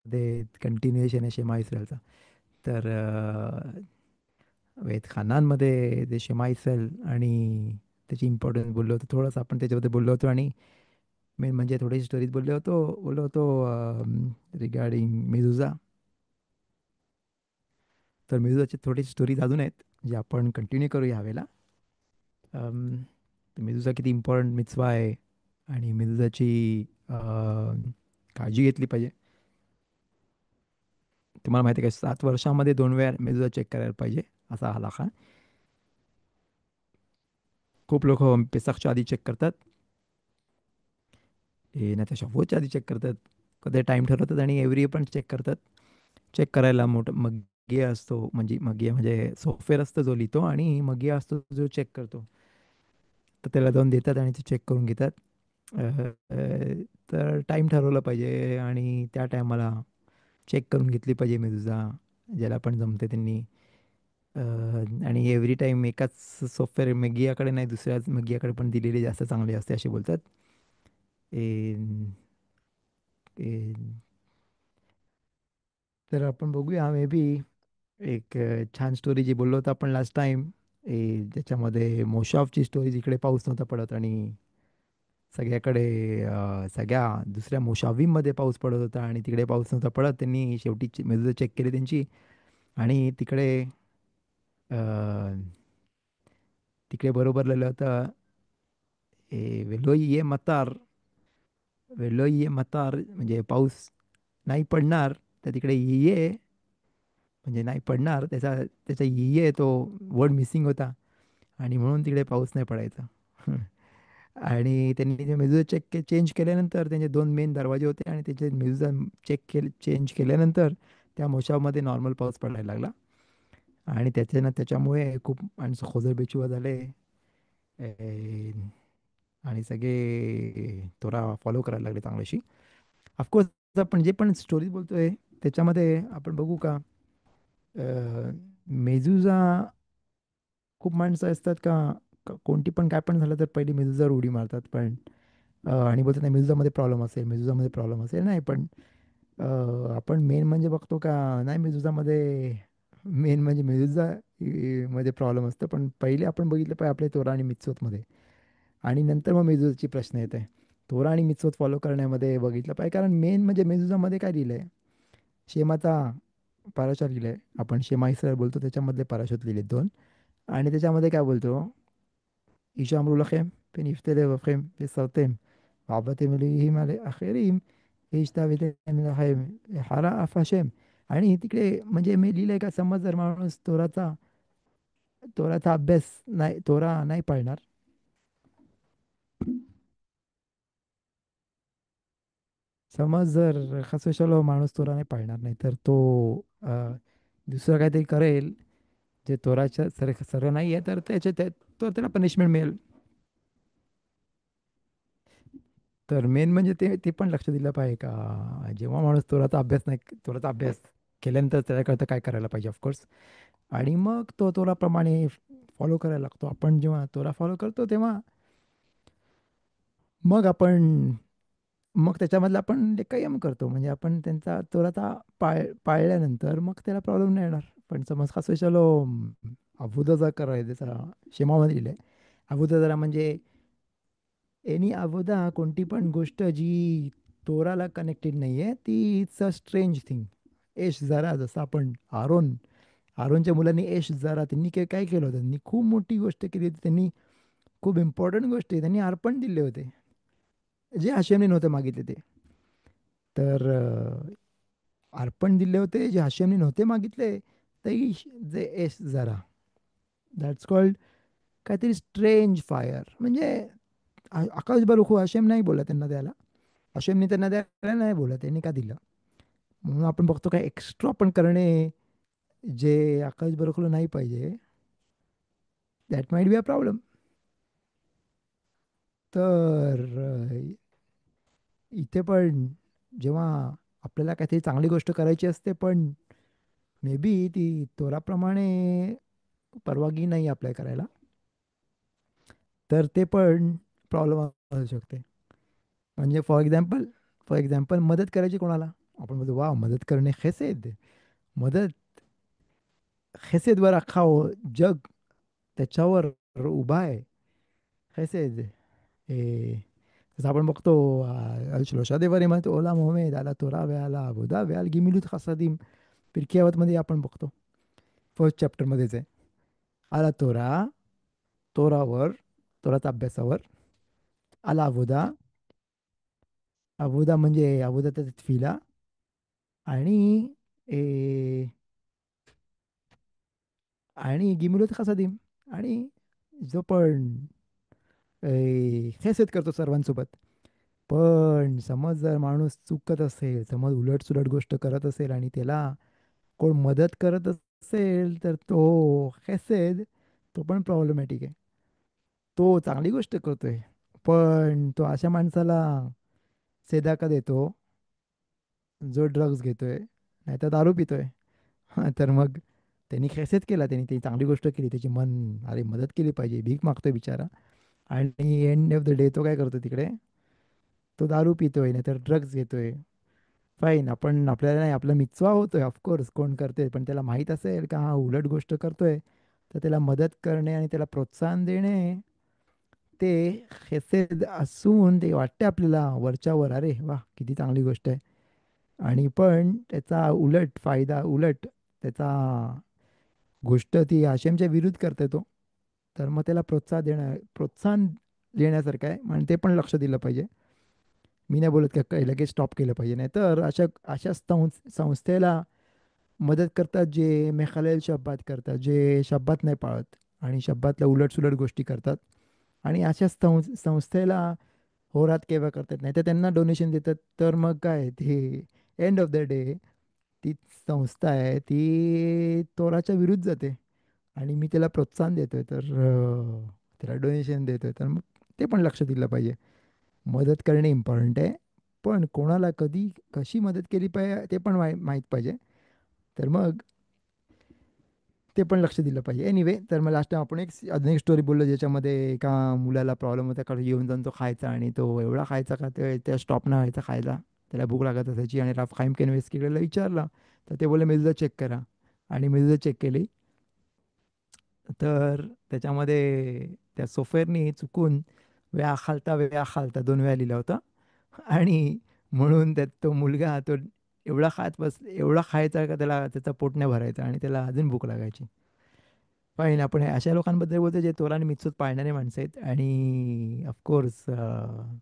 Continuation आहे शेमा इस्रायलचा. तर वेद खानांमध्ये जे शेमा इस्रायल आणि त्याची इम्पॉर्टन्स बोललो होतो, थोडंसं आपण त्याच्याबद्दल बोललो होतो. आणि मेन म्हणजे थोडीशी स्टोरीज बोललो होतो रिगार्डिंग मेझुजा. तर मेझुजाची थोडीशी स्टोरीज अजून आहेत, जे आपण कंटिन्यू करूया ह्यावेळेला. अम, तर मेझुजा किती इम्पॉर्टंट मिtzवा आहे आणि मेझुजाची काळजी घेतली पाहिजे. तुम्हाला माहिती आहे का, 7 वर्षामध्ये 2 वेळा मेझुजा चेक करायला पाहिजे, असा हा आहे. खूप लोक पेसाखच्या आधी चेक करतात, हे नाही तर शव्वच्या आधी चेक करतात. कधी टाईम ठरवतात आणि एव्हरी पण चेक करतात. चेक करायला मोठं मग्गे असतो, म्हणजे मग्गे म्हणजे सॉफ्टवेअर असतो जो लिहितो, आणि मग्गे असतो जो चेक करतो. तर त्याला जाऊन देतात आणि ते चेक करून घेतात. अ, अ, तर टाईम ठरवलं पाहिजे आणि त्या टायमाला चेक करून घेतली पाहिजे मेदुजा, ज्याला पण जमते त्यांनी. अ, आणि एव्हरी टाईम एकाच सॉफ्टवेअर मेगियाकडे नाही, दुसऱ्याच मेगियाकडे पण दिलेली जास्त चांगली असते असे बोलतात. ए, ए, तर आपण बघूया मे बी एक छान स्टोरी जी बोललो होतो आपण लास्ट टाइम, ज्याच्यामध्ये मोशाफची स्टोरी, जिकडे पाऊस नव्हता पडत आणि सगळ्याकडे सगळ्या दुसऱ्या मोशावीमध्ये पाऊस पडत होता आणि तिकडे पाऊस नव्हता पडत. त्यांनी शेवटी मेदुजा चेक केली त्यांची, आणि तिकडे अ, तिकडे बरोबर लिहिलं होतं, वेलो ये मतार, वेलो ये मतार म्हणजे पाऊस नाही पडणार. तर तिकडे ये म्हणजे नाही पडणार, त्याचा ये तो वर्ड मिसिंग होता, आणि म्हणून तिकडे पाऊस नाही पडायचा. आणि त्यांनी ते मेझुजा चेंज केल्यानंतर त्यांचे दोन मेन दरवाजे होते, आणि त्याचे मेझुजा चेंज केल्यानंतर त्या मोशामध्ये नॉर्मल पाऊस पडायला लागला. आणि त्याच्यामुळे खूप माणसं खोजरबेचुवा झाले. ए, आणि सगळे तोरा फॉलो करायला लागले चांगल्याशी. ऑफकोर्स आपण जे पण स्टोरीज बोलतोय त्याच्यामध्ये आपण बघू का, मेझुजा, खूप माणसं असतात का, कोणती पण काय पण झालं तर पहिली मेझुजावर उडी मारतात. पण आणि बोलतात नाही मेझुजामध्ये प्रॉब्लेम असेल, मेझुजामध्ये प्रॉब्लेम असेल. नाही पण आपण मेन म्हणजे बघतो का, नाही मेझुजामध्ये मेन म्हणजे मध्ये प्रॉब्लेम असतं. पण पहिले आपण बघितलं पाहिजे आपले तोरा आणि मित्सोतमध्ये, आणि नंतर मग मेझुजाची प्रश्न येत आहे. तोरा आणि मित्सोत फॉलो करण्यामध्ये बघितलं पाहिजे, कारण मेन म्हणजे मेझुजामध्ये काय लिहिलं आहे, शेमाचा पाराशर लिहिलं. आपण शेमा इस्रायल बोलतो त्याच्यामधले पाराशर लिहिले दोन. आणि त्याच्यामध्ये काय बोलतो, איש אמרו לכם ונפתה לבבכם וסרתם ועבדתם אלוהים על אחרים והשתוויתם לכם וחרה אף השם. आणि तिकडे म्हणजे मी लिहिलंय का, समज जर माणूस तोराचा अभ्यास नाही, तोरा नाही पाळणार. समज जर खासवशाला माणूस तोरा नाही पाळणार, नाही तर तो दुसरं काहीतरी करेल जे तोराच्या सर्व नाही आहे, तर तो त्याला पनिशमेंट मिळेल. तर मेन म्हणजे ते पण लक्ष दिलं पाहिजे का, जेव्हा माणूस तोराचा अभ्यास केल्यानंतर त्याला कळतं काय करायला पाहिजे ऑफकोर्स. आणि मग तो तोराप्रमाणे फॉलो करायला लागतो. आपण जेव्हा तोरा फॉलो करतो तेव्हा मग मग त्याच्यामधला आपण संयम करतो, म्हणजे आपण त्यांचा तोराचा पाळल्यानंतर मग त्याला प्रॉब्लेम नाही येणार. पण समज खास विषयालो अबुदा करायचं त्याचा शेमामध्ये लिहिलंय. अबुदा जरा म्हणजे एनी अबुदा, कोणती पण गोष्ट जी तोराला कनेक्टेड नाही आहे ती इट्स अ स्ट्रेंज थिंग. एश जरा, जसं आपण आरोनच्या मुलांनी एश जरा, त्यांनी काय केलं होतं, त्यांनी खूप मोठी गोष्ट केली होती. त्यांनी खूप इम्पॉर्टंट गोष्टी त्यांनी अर्पण दिले होते, जे हशेमने नव्हते मागितले ते. तर अर्पण दिले होते जे हशेमने नव्हते मागितले. ते जे एश जरा, दॅट्स कॉल्ड काहीतरी स्ट्रेंज फायर. म्हणजे आकाश बरुखू हशेम नाही बोला त्यांना द्यायला, हशेमने त्यांना द्यायला नाही बोला, त्यांनी का दिलं. म्हणून आपण बघतो काय एक्स्ट्रा पण करणे जे आकाश बरुखूला नाही पाहिजे, that might be a problem. तर इथे पण जेव्हा आपल्याला काहीतरी चांगली गोष्ट करायची असते, पण मे बी ती तोराप्रमाणे परवानगी नाही आपल्या करायला, तर ते पण प्रॉब्लेम असू शकते. म्हणजे फॉर एक्झाम्पल मदत करायची कोणाला, आपण म्हणतो वा मदत करणे खेसेद. मदत, खेसेदवर अख्खा जग त्याच्यावर उभा आहे. खेसेद. जसं आपण बघतो अल श्लोशा देवारे म्हणतो ओला मोहम्मद आला तोरा व्याला अबुदा व्याल गिमिलूत खसादिम. मध्ये आपण बघतो, फर्स्ट चॅप्टरमध्येच आहे. आला तोरा, तोरावर, तोराचा अभ्यासावर. आला अबुदा, अबुदा म्हणजे अबुदा त्याच्यात फिला. आणि ए आणि गिमिलूत खसादिम. आणि जो पण खेसेत करतो सर्वांसोबत. पण समज जर माणूस चुकत असेल, समज उलटसुलट गोष्ट करत असेल आणि त्याला कोण मदत करत असेल, तर तो खेसेद, तो पण प्रॉब्लेमॅटिक आहे. तो चांगली गोष्ट करतोय, पण तो अशा माणसाला सेदाका देतो जो ड्रग्ज घेतोय, नाहीतर दारू पितोय. तर मग त्यांनी खेसेत केला, त्यांनी ती चांगली गोष्ट केली, त्याची मन, अरे मदत केली पाहिजे, भीक मागतोय बिचारा. आणि एंड ऑफ द डे तो काय करतो तिकडे, तो दारू पितोय नाहीतर ड्रग्ज घेतोय. फाईन, आपण आपल्याला नाही, आपला मिचवा होतोय ऑफकोर्स, कोण करते, पण त्याला माहीत असेल का हा उलट गोष्ट करतोय, तर त्याला मदत करणे आणि त्याला प्रोत्साहन देणे, ते खेसेद असून ते वाटते आपल्याला वरच्यावर, अरे वा किती चांगली गोष्ट आहे. आणि पण त्याचा उलट फायदा, उलट त्याचा गोष्ट ती आशेमच्या विरुद्ध करते तो. तर मग त्याला प्रोत्साहन देण्यासारखं आहे, आणि ते पण लक्ष दिलं पाहिजे. मी नाही बोलत का लगेच स्टॉप केलं पाहिजे, नाही तर अशा अशा संस्थेला मदत करतात जे मेखालेल शब्बात करतात, जे शब्बात नाही पाळत आणि शब्बातल्या उलटसुलट गोष्टी करतात. आणि अशा संस्थेला होरात केव्हा करतात, नाही तर त्यांना डोनेशन देतात. तर मग काय ते, एंड ऑफ द डे ती संस्था आहे ती तोराच्या विरुद्ध जाते. आणि मी त्याला प्रोत्साहन देतोय, तर त्याला डोनेशन देतोय, तर मग ते पण लक्ष दिलं पाहिजे. मदत करणे इम्पॉर्टंट आहे, पण कोणाला कधी कशी मदत केली पाहिजे ते पण माहीत पाहिजे. तर मग ते पण लक्ष दिलं पाहिजे. एनिवे, तर मग लास्ट टाइम आपण अजून एक स्टोरी बोललो, ज्याच्यामध्ये एका मुलाला प्रॉब्लेम होता, कारण येऊन जाऊन तो खायचा, आणि तो एवढा खायचा का ते त्या स्टॉप नाही व्हायचा खायला. त्याला भूक लागत असायची, आणि राफ खाईम केनवेस्कीकडे विचारला, तर ते बोलले मेदूला चेक करा. आणि मेदूला चेक केली, तर त्याच्यामध्ये त्या सोफेरनी चुकून व्या खालता 2 वेळा लिहिला होता. आणि म्हणून त्यात तो मुलगा तो एवढा खायचा का त्याला त्याचं पोट नाही भरायचं, आणि त्याला अजून भूक लागायची. पण आपण हे अशा लोकांबद्दल बोलतो जे तोरा आणि मिचूत पाळणारे माणसं आहेत. आणि ऑफकोर्स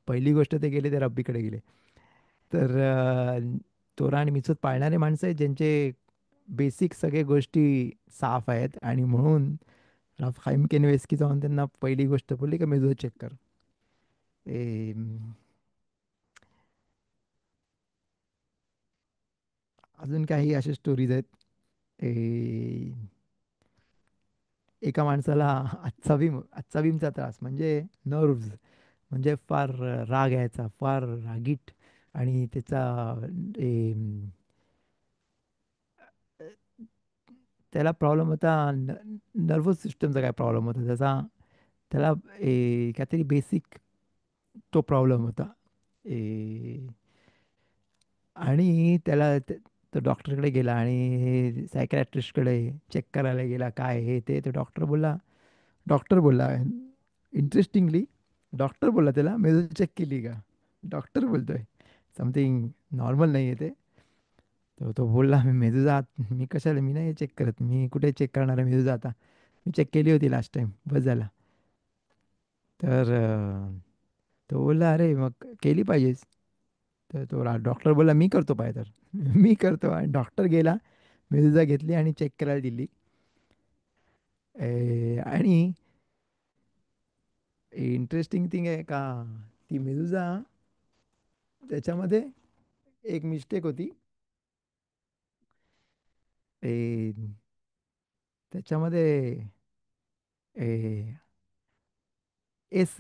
पहिली गोष्ट ते गेले, ते रब्बीकडे गेले. तर तोरा आणि मिचूत पाळणारे माणसं आहेत, ज्यांचे बेसिक सगळे गोष्टी साफ आहेत, आणि म्हणून राफ हाईम केनवेस्की जाऊन त्यांना पहिली गोष्ट बोलली का मेजो चेक कर. ए, अजून काही अशा स्टोरीज आहेत. एका माणसाला आजचा त्रास म्हणजे नर्व्ज, म्हणजे फार राग यायचा, फार रागीट. आणि त्याचा ए, त्याला प्रॉब्लेम होता, नर्वस सिस्टमचा काय प्रॉब्लेम होता त्याचा. त्याला काहीतरी बेसिक तो प्रॉब्लेम होता. ए, आणि त्याला तो डॉक्टरकडे गेला, आणि सायकॅट्रिस्टकडे चेक करायला गेला, काय हे ते. तो डॉक्टर बोलला इंटरेस्टिंगली, डॉक्टर बोलला त्याला, मेदू चेक केली का. डॉक्टर बोलतोय समथिंग नॉर्मल नाही आहे ते. तर तो बोलला, मी मेदूचा मी कशाला, मी नाही चेक करत, मी कुठे चेक करणार आहे मेदूचा आता, मी चेक केली होती लास्ट टाइम, बस झाला. तर तो बोलला, अरे मग केली पाहिजेस. तर तो डॉक्टर बोलला, मी करतो पाय तर. मी करतो. आणि डॉक्टर गेला, मेदूजा घेतली आणि चेक करायला दिली. आणि इंटरेस्टिंग थिंग आहे का, ती मेदूजा, त्याच्यामध्ये एक मिस्टेक होती. ए, त्याच्यामध्ये एस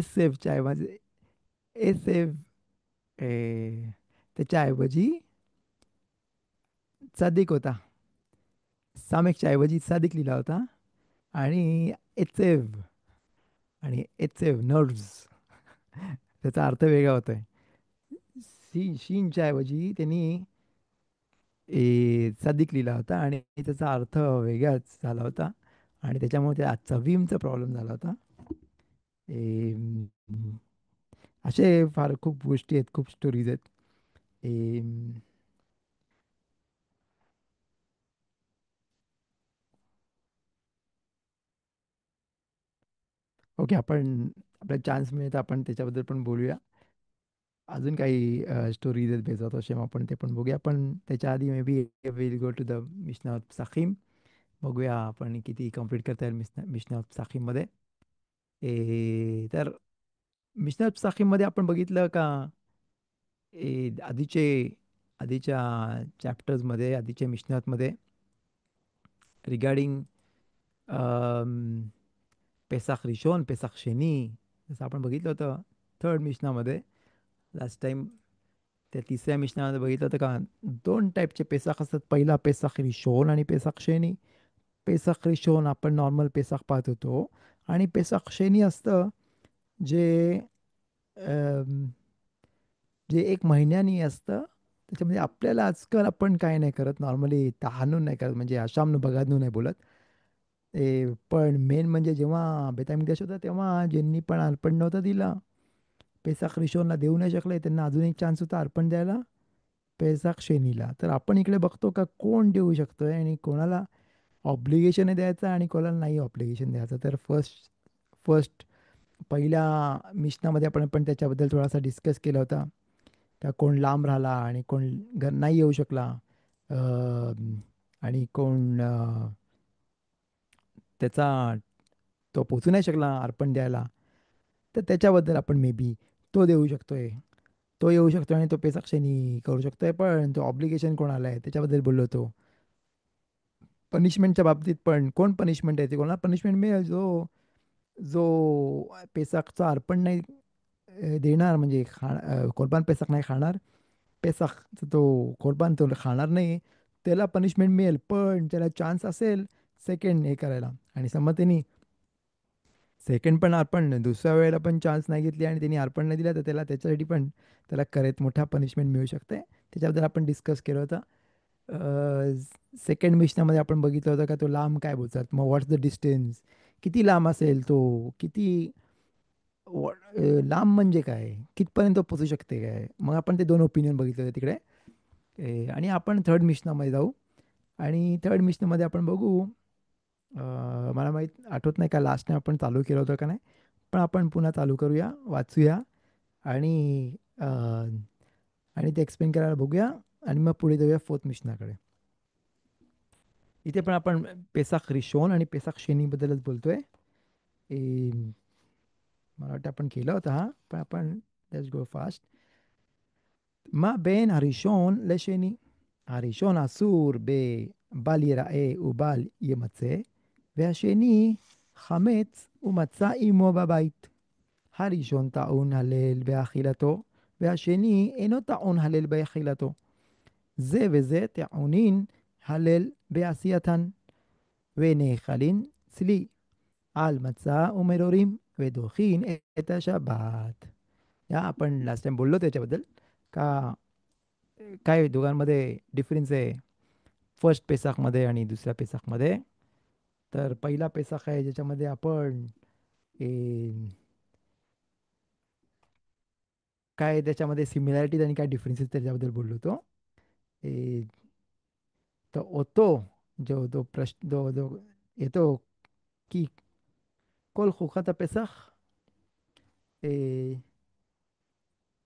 सेव्हच्या ऐवजी सेव्ह त्याच्याऐवजी सादिक होता. सामेकच्या ऐवजी सादिक लिहिला होता. आणि एचएव्ह, आणि एचएव्ह नर्व्स, त्याचा अर्थ वेगळा होतोय. शीनच्या ऐवजी त्यांनी सदिक लिहिला होता आणि त्याचा अर्थ वेगळाच झाला होता आणि त्याच्यामुळे त्या चवीमचा प्रॉब्लेम झाला होता. असे फार खूप गोष्टी आहेत, खूप स्टोरीज आहेत. ओके, आपण आपल्याला चान्स मिळेल तर आपण त्याच्याबद्दल पण बोलूया. अजून काही स्टोरीज आहेत बेजात असे आपण ते पण बघूया. पण त्याच्या आधी may be will go to the Mishnah of साखीम. बघूया आपण किती कम्प्लीट करता येईल मिशना ऑफ साखीममध्ये. तर मिशना ऑफ साखीममध्ये आपण बघितलं का, आधीचे आधीच्या चॅप्टर्समध्ये, आधीच्या मिशनातमध्ये रिगार्डिंग पेसाख रिशोन, पेसाख शेनी, जसं आपण बघितलं होतं थर्ड मिशनामध्ये लास्ट टाइम. त्या तिसऱ्या मिशनामध्ये बघितलं होतं का, दोन टाईपचे पेसाख असतात. पहिला पेसाख रिशोन आणि पेसाख शेनी. पेसाख रिशोन आपण नॉर्मल पेसाख पाहत होतो आणि पेसाख शेनी असतं जे अम, जे एक महिन्यानी असतं. त्याच्यामध्ये आपल्याला आजकाल आपण काय नाही करत, नॉर्मली तहानून नाही करत, म्हणजे आशामनं बघानू नाही बोलत. पण मेन म्हणजे जेव्हा बेतामिदेश होता तेव्हा ज्यांनी पण अर्पण नव्हतं दिलं, पेसाख रिशोनला देऊ नाही शकले, त्यांना अजून एक चान्स होता अर्पण द्यायला पेसाख शेनीला. तर आपण इकडे बघतो का कोण देऊ शकतोय आणि कोणाला ऑब्लिगेशन आहे द्यायचं आणि कोणाला नाही ऑब्लिगेशन द्यायचं. तर फर्स्ट फर्स्ट पहिल्या मिशनामध्ये आपण पण त्याच्याबद्दल थोडासा डिस्कस केला होता. त्या कोण लांब राहिला आणि कोण नाही येऊ शकला. आणि कोण त्याचा तो पोचू नाही शकला अर्पण द्यायला. तर त्याच्याबद्दल आपण मे बी तो देऊ शकतोय, तो येऊ शकतो आणि तो पेसाक्षेनी करू शकतोय. पण तो ऑब्लिगेशन कोणाला आहे त्याच्याबद्दल बोललो होतो. पनिशमेंटच्या बाबतीत पण कोण पनिशमेंट आहे, ते कोणाला पनिशमेंट मिळेल जो जो पेसाखचा अर्पण नाही देणार, म्हणजे कोरबान पेसाख नाही खाणार, पेसाखचा तो कोरबान तो खाणार नाही, त्याला पनिशमेंट मिळेल. पण त्याला चान्स असेल सेकंड हे करायला. आणि समज त्यांनी सेकंड पण अर्पण दुसऱ्या वेळेला पण चान्स नाही घेतली आणि त्यांनी अर्पण नाही दिला, तर त्याला त्याच्यासाठी पण त्याला करत मोठा पनिशमेंट मिळू शकते. त्याच्याबद्दल आपण डिस्कस केलं होतं. सेकंड मिशनामध्ये आपण बघितलं होतं का, तो लांब काय बोलतात, मग व्हॉट्स द डिस्टन्स, किती लांब असेल तो, किती लांब म्हणजे काय, कितपर्यंत तो पोचू शकते काय. मग आपण ते दोन ओपिनियन बघितले होते तिकडे. आणि आपण थर्ड मिशनामध्ये जाऊ. आणि थर्ड मिशनामध्ये आपण बघू, मला माहीत आठवत नाही का लास्ट टाइम आपण चालू केलं होतं का नाही, पण आपण पुन्हा चालू करूया, वाचूया आणि आणि ते एक्सप्लेन करायला बघूया. आणि मग पुढे जाऊया फोर्थ मिशनाकडे. इथे पण आपण पेसाख रिशोन आणि पेसाख शेनीबद्दलच बोलतोय. ए, मला वाटतं आपण केलं होतं हा, पण आपण लेट्स गो फास्ट. מה בין הראשון לשני? הראשון אסור בבל ייראה ובל ימצא, והשני חמץ ומצא עמו בבית. הראשון טעון הלל באכילתו, והשני אינו טעון הלל באכילתו. זה וזה טעונין הלל בעשייתן, ונאכלין צלי על מצה ומרורים, ודוחין את השבת. या आपण लास्ट टाइम बोललो त्याच्याबद्दल का, काय दोघांमध्ये डिफरन्स आहे फर्स्ट पेसाखमध्ये आणि दुसऱ्या पेसाखमध्ये. तर पहिला पेसाख आहे ज्याच्यामध्ये आपण ए, काय त्याच्यामध्ये सिमिलॅरिटीज आणि काय डिफरन्सेस त्याच्याबद्दल बोललो होतो. ए, तर ओतो जो जो प्रश्न जो येतो की कोल खुखात पेसख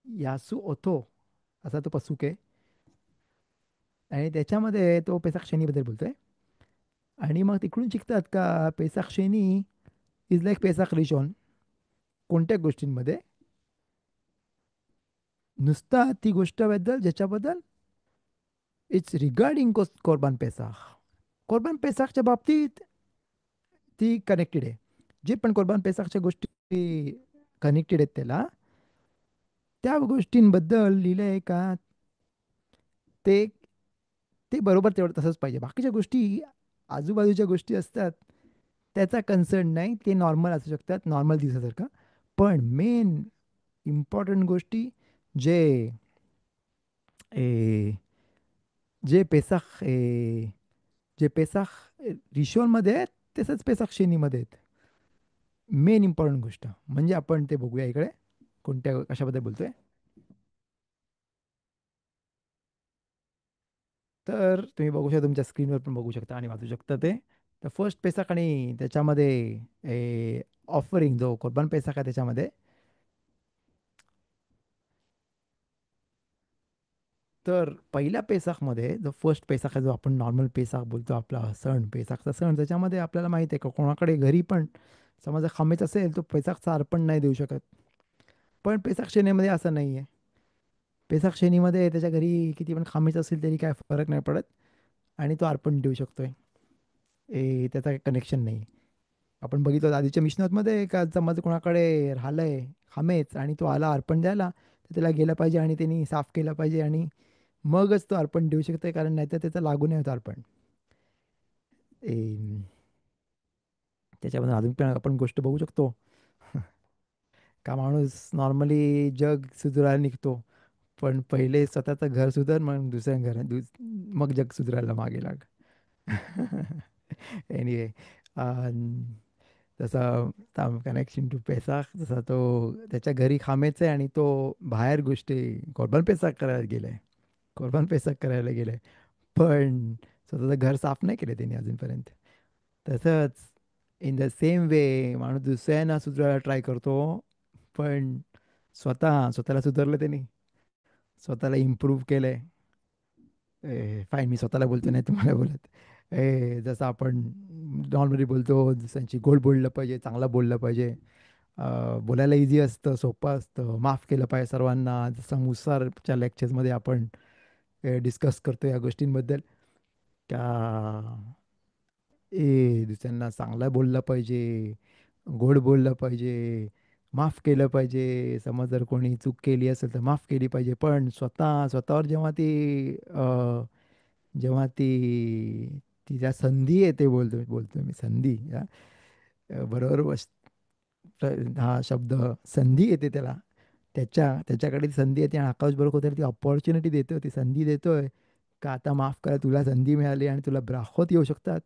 यासू ओतो, असा तो पसूक आहे. आणि त्याच्यामध्ये तो पेसाख शेनीबद्दल बोलतोय. आणि मग तिकडून शिकतात का पेसाख शेनी इज लाईक पेसाख रिशॉन. कोणत्या गोष्टींमध्ये, नुसता ती गोष्टबद्दल ज्याच्याबद्दल इट्स रिगार्डिंग कोरबान पेसाख. कोरबान पेसाखच्या बाबतीत ती कनेक्टेड आहे. जे पण कोरबान पेसाखच्या गोष्टी कनेक्टेड आहेत त्याला, त्या गोष्टींबद्दल लिहिलंय का, ते ते बरोबर तेवढं तसंच पाहिजे. बाकीच्या गोष्टी आजूबाजूच्या गोष्टी असतात त्याचा कन्सर्न नाही, ते नॉर्मल असू शकतात, नॉर्मल दिवसासारखं. पण मेन इम्पॉर्टंट गोष्टी जे ए, जे पेसाख जे पेसाख रिशोनमध्ये आहेत तसंच पेसाख शेनीमध्ये आहेत. मेन इम्पॉर्टंट गोष्ट म्हणजे आपण ते बघूया इकडे कोणत्या कशाबद्दल बोलतोय. तर तुम्ही बघू शकता, तुमच्या स्क्रीनवर पण बघू शकता आणि वाचू शकता ते. तर फर्स्ट पेसाक आणि त्याच्यामध्ये ऑफरिंग जो कुर्बान पेसाक आहे त्याच्यामध्ये, तर पहिल्या पेसाखमध्ये जो फर्स्ट पेसाख आहे, जो आपण नॉर्मल पेसाख बोलतो, आपला सण पेसाखचा सण, त्याच्यामध्ये आपल्याला माहिती आहे का कोणाकडे घरी पण समजा खामीच असेल तो पेसाखचा अर्पण नाही देऊ शकत. पण पेसाख शेनीमध्ये असं नाही आहे. पेसाख शेनीमध्ये त्याच्या घरी किती पण खामीच असेल तरी काय फरक नाही पडत आणि तो अर्पण देऊ शकतोय. त्याचा काही कनेक्शन नाही. आपण बघितलं आधीच्या मिशनातमध्ये का समज कोणाकडे राहिलंय खामेच आणि तो आला अर्पण द्यायला, तर त्याला गेलं पाहिजे आणि त्यांनी साफ केलं पाहिजे आणि मगच तो अर्पण देऊ शकतोय, कारण नाहीतर त्याचं लागू नाही होत अर्पण. ए, त्याच्यामध्ये अजून पण आपण गोष्ट बघू शकतो का माणूस नॉर्मली जग सुधारायला निघतो, पण पहिले स्वतःचं घर सुधार, मग मग जग सुधारायला मागे लाग. एनिवे, तसा कनेक्शन टू पेसाख, जसा तो त्याच्या घरी खामेच आहे आणि तो बाहेर गोष्टी कोर्बान पेसाख करायला गेलाय. कोर्बान पेसाख करायला गेलाय, पण स्वतःचं घर साफ नाही केलं त्यांनी अजूनपर्यंत. तसंच इन द सेम वे माणूस दुसऱ्यांना सुधारायला ट्राय करतो, पण स्वतःला सुधारलं त्यांनी, स्वतःला इम्प्रूव्ह केलंय. फाईन, मी स्वतःला बोलतो नाही तुम्हाला बोलत. जसं आपण नॉर्मली बोलतो, दुसऱ्यांची गोड बोललं पाहिजे, चांगलं बोललं पाहिजे. बोलायला इझी असतं, सोपं असतं, माफ केलं पाहिजे सर्वांना, जसं मुसारच्या लेक्चर्समध्ये आपण डिस्कस करतो या गोष्टींबद्दल. का दुसऱ्यांना चांगलं बोललं पाहिजे, गोड बोललं पाहिजे, माफ केलं पाहिजे. समज जर कोणी चूक केली असेल तर माफ केली पाहिजे, पण स्वतःवर जेव्हा तिच्या संधी येते, बोलतो बोलतो मी संधी, बरोबर हा शब्द, संधी येते त्याला, त्याच्याकडे ती संधी येते आणि आकाश बरोबर होते, ती अपॉर्च्युनिटी देतोय, ती संधी देतोय का आता माफ करा, तुला संधी मिळाली आणि तुला ब्राहोत येऊ शकतात.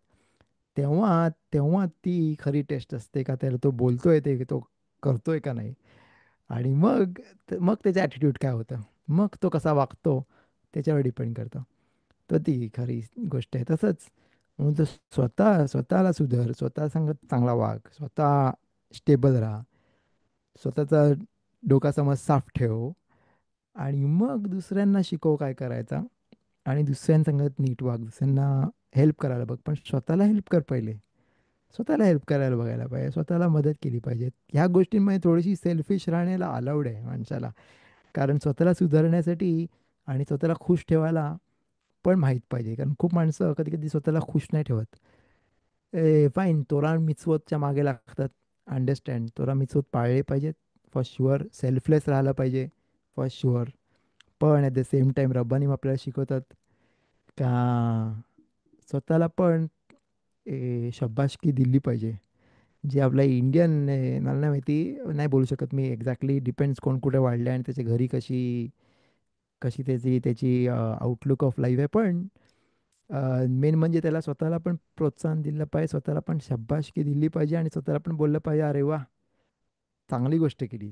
तेव्हा तेव्हा ती खरी टेस्ट असते का त्याला तो बोलतोय ते तो करतोय का नाही. आणि मग त्याचं ॲटिट्यूड काय होतं, मग तो कसा वागतो त्याच्यावर डिपेंड करतं. तर ती खरी गोष्ट आहे. तसंच म्हणून तो स्वतःला सुधार, स्वतः संगत चांगला वाग, स्वतः स्टेबल राहा, स्वतःचा डोकासमज साफ ठेव आणि मग दुसऱ्यांना शिकव काय करायचा आणि दुसऱ्यांसंगत नीट वाग, दुसऱ्यांना हेल्प करायला बघ, पण स्वतःला हेल्प कर पहिले. स्वतःला हेल्प करायला बघायला पाहिजे, स्वतःला मदत केली पाहिजे. ह्या गोष्टींमध्ये थोडीशी सेल्फिश राहण्याला अलाउड आहे माणसाला, कारण स्वतःला सुधारण्यासाठी आणि स्वतःला खुश ठेवायला पण माहीत पाहिजे, कारण खूप माणसं कधी कधी स्वतःला खुश नाही ठेवत. फाईन, तोरा मिtzvotच्या मागे लागतात, अंडरस्टँड, तोरा मिtzvot पाळले पाहिजेत फॉर शुअर, सेल्फलेस राहिलं पाहिजे फॉर शुअर. पण at the same time Rabbani आपल्याला शिकवतात का स्वतःला पण शब्बासकी दिली पाहिजे. जे आपल्या इंडियन, मला नाही माहिती, नाही बोलू शकत मी एक्झॅक्टली, डिपेंड्स कोण कुठे वाढले आणि त्याच्या घरी कशी कशी त्याची त्याची आउटलुक ऑफ लाईफ आहे, पण मेन म्हणजे त्याला स्वतःला पण प्रोत्साहन दिलं पाहिजे, स्वतःला पण शाबासकी दिली पाहिजे आणि स्वतःला पण बोललं पाहिजे, अरे वा, चांगली गोष्ट केली.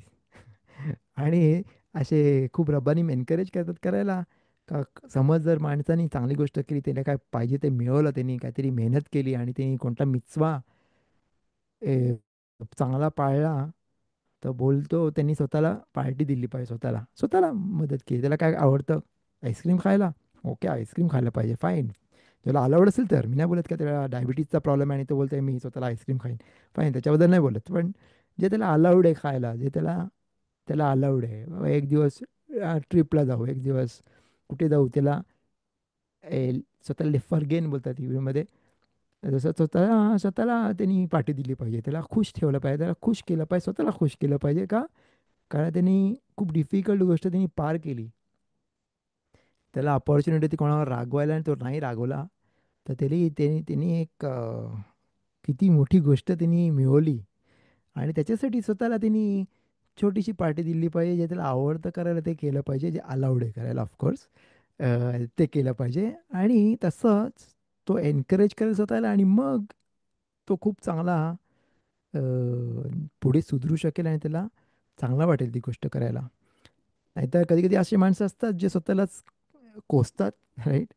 आणि असे खूप रब्बानी एनकरेज करतात करायला, का समज जर माणसाने चांगली गोष्ट केली, त्याला काय पाहिजे ते मिळवलं, त्यांनी काहीतरी मेहनत केली आणि त्यांनी कोणता मिचवा चांगला पाळला, तर बोलतो त्यांनी स्वतःला पार्टी दिली पाहिजे, स्वतःला स्वतःला मदत केली. त्याला काय आवडतं, आईस्क्रीम खायला, ओके आईस्क्रीम खायला पाहिजे, फाईन. त्याला अलाउड असेल तर, मी नाही बोलत का त्याला डायबिटीजचा प्रॉब्लेम आहे आणि तो बोलतोय मी स्वतःला आईस्क्रीम खाईन, फाईन, त्याच्याबद्दल नाही बोलत. पण जे त्याला अलाउड आहे खायला, जे त्याला त्याला अलाउड आहे, बाबा एक दिवस ट्रिपला जाऊ, एक दिवस कुठे जाऊ, त्याला स्वतःला लिफर गेन बोलतात हिब्रूमध्ये. जसं स्वतःला त्यांनी पाठी दिली पाहिजे, त्याला खुश ठेवलं पाहिजे, त्याला खुश केलं पाहिजे, स्वतःला खुश केलं पाहिजे का, कारण त्यांनी खूप डिफिकल्ट गोष्ट त्यांनी पार केली. त्याला अपॉर्च्युनिटी ती कोणावर रागवायला आणि तो नाही रागवला, तर त्यांनी एक किती मोठी गोष्ट त्यांनी मिळवली. आणि त्याच्यासाठी स्वतःला त्यांनी छोटीशी पार्टी दिली पाहिजे, जे त्याला आवडतं करायला ते केलं पाहिजे, जे अलाउड आहे करायला ऑफकोर्स. ते केलं पाहिजे. आणि तसंच तो एन्करेज करेल स्वतःला आणि मग तो खूप चांगला अ, पुढे सुधरू शकेल आणि त्याला चांगलं वाटेल ती गोष्ट करायला. नाहीतर कधी-कधी अशी माणसं असतात जे स्वतःलाच कोसतात, राइट?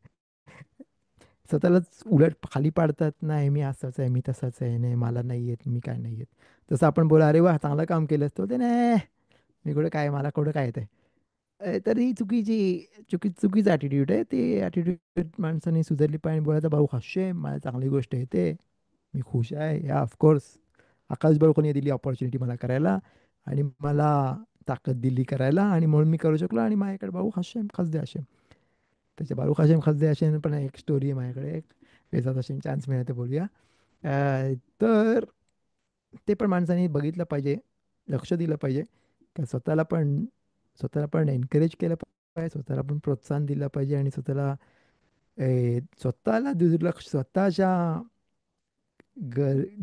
स्वतःलाच उलट खाली पाडतात. नाही मी असाच आहे, मी तसाच आहे. नाही मला नाही येत, मी काय नाही येत. तसं आपण बोला, "अरे वाह! चांगलं काम केलंस." तो बोलतो, "नाही, मी कुठं काय, मला कुठं काय येतंय." तर ही चुकीचा ॲटिट्यूड आहे. ते ॲटिट्यूड माणसाने सुधारली पाहिजे आणि बोलायचं, "भाऊ हाशे, मला चांगली गोष्ट येते. मी खुश आहे. या ऑफकोर्स आकाशबाळूकडून दिली अपॉर्च्युनिटी मला करायला आणि मला ताकद दिली करायला आणि म्हणून मी करू शकलो आणि माझ्याकडे भाऊ हशेम खसदे हशेम." त्याच्या बारुख हशेम खसदे हशेम पण एक स्टोरी आहे माझ्याकडे एक. वेळेचा तशी चान्स मिळाला तर बोलूया. तर ते पण माणसाने बघितलं पाहिजे, लक्ष दिलं पाहिजे. का स्वतःला पण एन्करेज केलं पाहिजे, स्वतःला पण प्रोत्साहन दिलं पाहिजे आणि स्वतःला दुर्लक्ष स्वतःच्या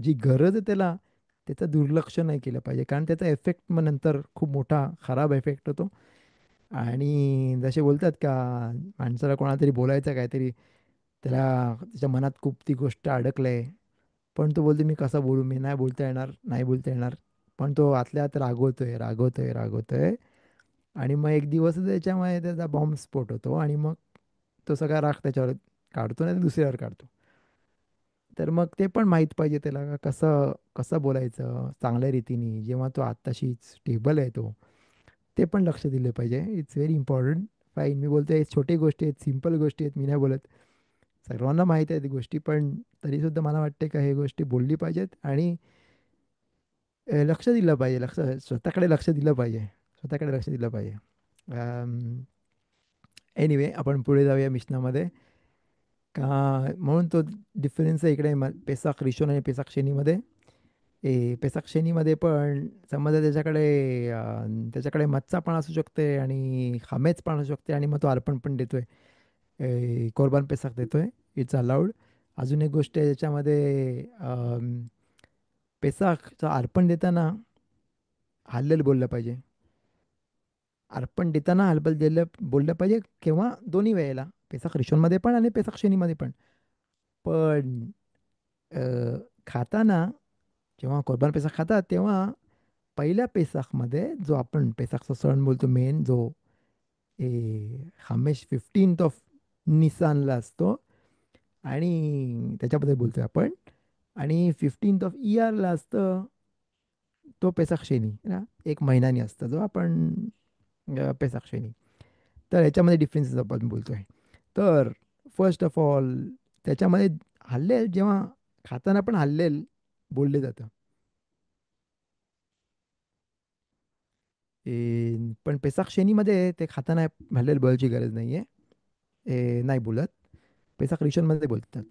जी गरज आहे त्याला, त्याचं दुर्लक्ष नाही केलं पाहिजे. कारण त्याचा इफेक्ट मग नंतर खूप मोठा खराब इफेक्ट होतो. आणि जसे बोलतात का माणसाला कोणाला तरी बोलायचं काहीतरी, त्याला त्याच्या मनात खूप ती गोष्ट अडकलंय. पण तो बोलतो, "मी कसं बोलू? मी नाही बोलता येणार, नाही बोलता येणार." पण तो आतल्या आत रागवतोय, रागवतोय, रागवतोय आणि मग एक दिवस त्याच्यामुळे त्याचा बॉम्बस्फोट होतो आणि मग तो सगळा राग त्याच्यावर काढतो, नाही दुसऱ्यावर काढतो. तर मग ते पण माहीत पाहिजे त्याला का कसं कसं बोलायचं चांगल्या रीतीने, जेव्हा तो आत्ताशी स्टेबल आहे तो. ते पण लक्ष दिले पाहिजे. It's very important. फाईन, मी बोलतोय छोटी गोष्टी आहेत, सिंपल गोष्टी आहेत, मी नाही बोलत. सर्वांना माहीत आहेत गोष्टी, पण तरीसुद्धा मला वाटते का हे गोष्टी बोलली पाहिजेत आणि लक्ष दिलं पाहिजे. स्वतःकडे लक्ष दिलं पाहिजे. स्वतःकडे लक्ष दिलं पाहिजे. एनिवे आपण पुढे जाऊया मिशनामध्ये. म्हणून तो डिफरन्स आहे इकडे पेसाख रिशोन आणि पेसाख शेनीमध्ये. पेसाख शेनीमध्ये पण समजा त्याच्याकडे मच्चा पण असू शकते आणि खामेच पण असू शकते आणि मग तो अर्पण पण देतोय. कोरबान पेसाख देतोय. It's allowed. अजून एक गोष्ट आहे ज्याच्यामध्ये पेसाखचं अर्पण देताना हल्लेल बोललं पाहिजे. अर्पण देताना बोललं पाहिजे केव्हा दोन्ही वेळेला. पेसाख रिशोनमध्ये पण आणि पेसाख शेनीमध्ये पण. पण अ, खाताना जेव्हा कुर्बान पेसाख खातात तेव्हा पहिल्या पेसाखमध्ये जो आपण पेसाखचा सण बोलतो मेन जो हमेश 15th ऑफ निसानला असतो आणि त्याच्याबद्दल बोलतोय आपण आणि 15th ऑफ इयरला असतं तो पेसाख शेनी ना, एक महिन्यानी असतं जो आपण पेसाख शेनी. तर याच्यामध्ये डिफरन्सेस आपण बोलतोय. तर फर्स्ट ऑफ ऑल त्याच्यामध्ये हल्लेल जेव्हा खाताना पण हल्लेल बोलले जातं. पण पेसाख शेनीमध्ये ते खाताना हल्लेल बोलायची गरज नाहीये. नाही बोलत. पेसाख रिशनमध्ये बोलतात.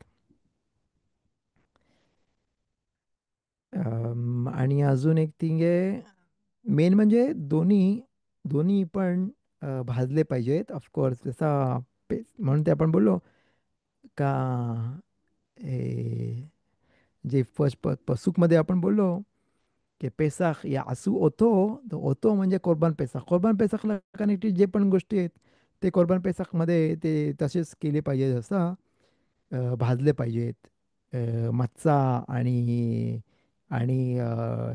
आणि अजून एक थिंग आहे, मेन म्हणजे दोन्ही दोन्ही पण भाजले पाहिजेत ऑफकोर्स. जसा म्हणून ते आपण बोललो का ए, जे फर्स्ट पसूकमध्ये आपण बोललो की पेसाख या असू ओतो, तर ओतो म्हणजे कोरबान पेसाख. कोरबान पेसाखला कनेक्टेड जे पण गोष्टी आहेत, ते कोरबान पेसाखमध्ये ते तसेच केले पाहिजे. जसं भाजले पाहिजेत. मच्छा आणि आणि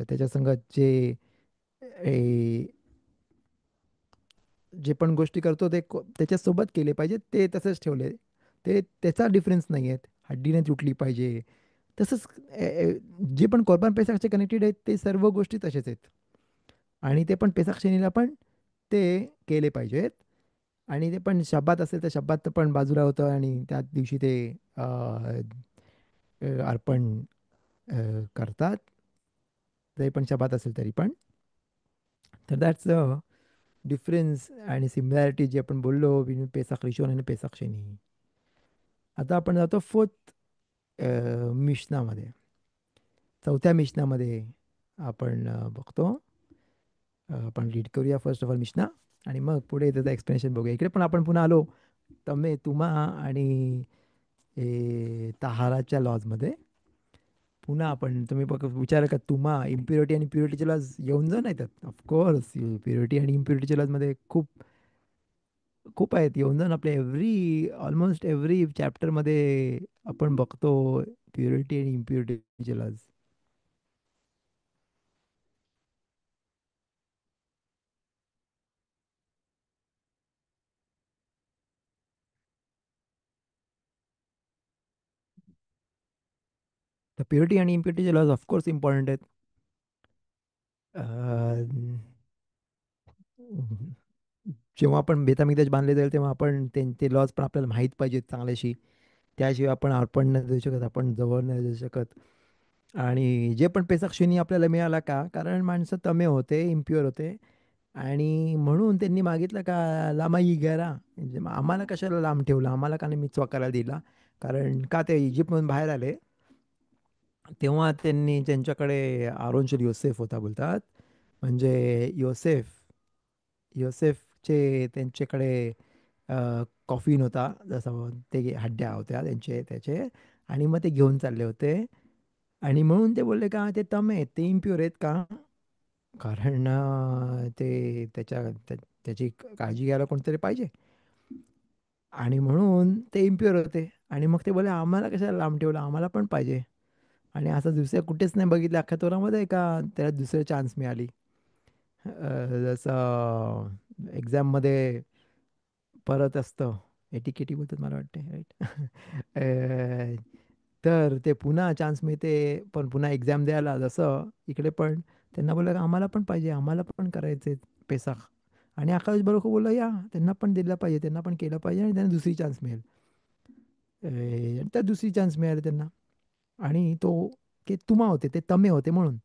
त्याच्या संगत ए, जे पण गोष्टी करतो ते त्याच्यासोबत केले पाहिजेत. ते तसंच ठेवले. ते त्याचा डिफरन्स नाही आहेत. हड्डी तुटली पाहिजे. तसंच जे पण कोरबान पेसाखचे कनेक्टेड आहेत, ते सर्व गोष्टी तसेच आहेत. आणि ते पण पेसाख शेनीला पण ते केले पाहिजेत. आणि ते पण शब्बात असेल तर शब्बात पण बाजूला होतं आणि त्याच दिवशी ते अ, अर्पण करतात. ते पण शब्बात असेल तरी पण. तर दॅट्स अ डिफरन्स आणि सिमिलॅरिटी जी आपण बोललो बिन पेसाख रिशोन आणि पेसाख शेनी. आता आपण जातो फोर्थ मिशनामध्ये. चौथ्या मिशनामध्ये आपण बघतो. आपण रीड करूया फर्स्ट ऑफ ऑल मिशना आणि मग पुढे त्याचं एक्सप्लेनेशन बघूया. इकडे पण आपण पुन्हा आलो तुम्हा आणि तहाराच्या लॉजमध्ये. पुन्हा आपण तुम्ही बघ विचार का तुम्हा इम्प्युरिटी आणि प्युरिटीचे लॉज येऊन जाऊन येतात. ऑफकोर्स प्युरिटी आणि इम्प्युरिटीच्या लॉजमध्ये खूप खूप आहेत येऊन जाऊन आपल्या ऑलमोस्ट एव्हरी चॅप्टरमध्ये आपण बघतो प्युरिटी आणि इम्प्युरिटीचे लॉज. तर प्युरिटी आणि इम्प्युरिटीचे लॉज ऑफकोर्स इम्पॉर्टंट आहेत. अं, जेव्हा आपण बेतामिदेश बांधले जाईल तेव्हा आपण ते लॉज पण आपल्याला माहीत पाहिजेत चांगल्याशी. त्याशिवाय आपण अर्पण नाही देऊ शकत, आपण जवळ नाही देऊ शकत. आणि जे पण पेसक शिनी आपल्याला मिळाला का, कारण माणसं तमे होते, इम्प्युअर होते. आणि म्हणून त्यांनी मागितलं का लामाई गेरा, म्हणजे मग आम्हाला कशाला लांब ठेवलं, आम्हाला का नाही मिचवा करायला दिला. कारण का ते इजिप्तमधून बाहेर आले तेव्हा त्यांनी त्यांच्याकडे आरोनशील योसेफ होता बोलतात. म्हणजे योसेफचे त्यांच्याकडे कॉफिन होता, जसं ते हड्ड्या होत्या त्यांचे त्याचे. आणि मग ते घेऊन चालले होते. आणि म्हणून ते बोलले का ते तमे आहेत, ते इम्प्युअर आहेत का, कारण ते त्याची काळजी घ्यायला कोणतरी पाहिजे. आणि म्हणून ते इम्प्युअर होते. आणि मग ते बोलले आम्हाला कशाला लांब ठेवलं, आम्हाला पण पाहिजे. आणि असं दुसऱ्या कुठेच नाही बघितलं अख्ख्या तोरामध्ये का त्याला दुसरी चान्स मिळाली. जसं एक्झाममध्ये परत असतं, एटीकेटी बोलतात मला वाटते, राईट. तर ते पुन्हा चान्स मिळते, पण पुन्हा एक्झाम द्यायला, जसं इकडे पण त्यांना बोललं का आम्हाला पण पाहिजे, आम्हाला पण करायचे पेसाख. आणि आकाश बरोबर बोललं या त्यांना पण दिलं पाहिजे, त्यांना पण केलं पाहिजे, आणि त्यांना दुसरी चान्स मिळेल. आणि त्या दुसरी चान्स मिळाली त्यांना. आणि तो ते तुमा होते, ते तमे होते म्हणून,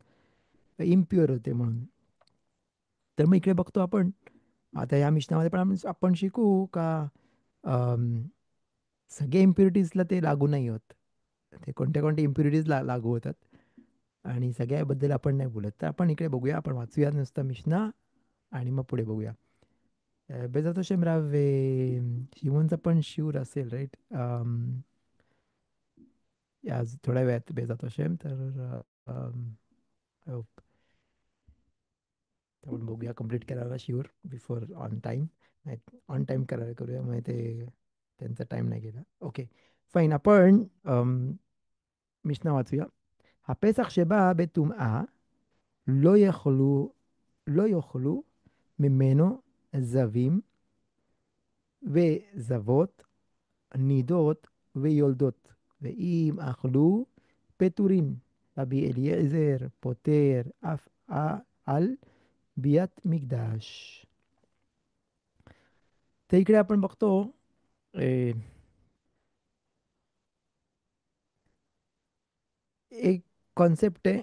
इम्प्युअर होते म्हणून. तर मग इकडे बघतो आपण, आता या मिशनामध्ये पण आपण शिकू का अम, सगळे इम्प्युरिटीजला ते लागू नाही होत. ते कोणत्या कोणत्या इम्प्युरिटीजला लागू होतात. आणि सगळ्याबद्दल आपण नाही बोलत. तर आपण इकडे बघूया, आपण वाचूया नुसतं मिशना आणि मग पुढे बघूया. बेजात राव शिवनचा पण शिवर असेल, राईट. आज थोड्या वेळात बेजात तर hope आपण बघूया कंप्लीट करायला शिवर बिफोर ऑन टाईम. नाही, ऑन टाईम करायला करूया, मग ते त्यांचा टाईम नाही गेला. Okay, fine. आपण मिशना वाचूया. הפסח שבא בטומאה לא יכלו, לא יאכלו ממנו זבים וזבות, נידות ויולדות, ואם אכלו פטורין. רבי אליעזר פוטר אף על ביאת מקדש. तर इकडे आपण बघतो ए, एक कॉन्सेप्ट आहे.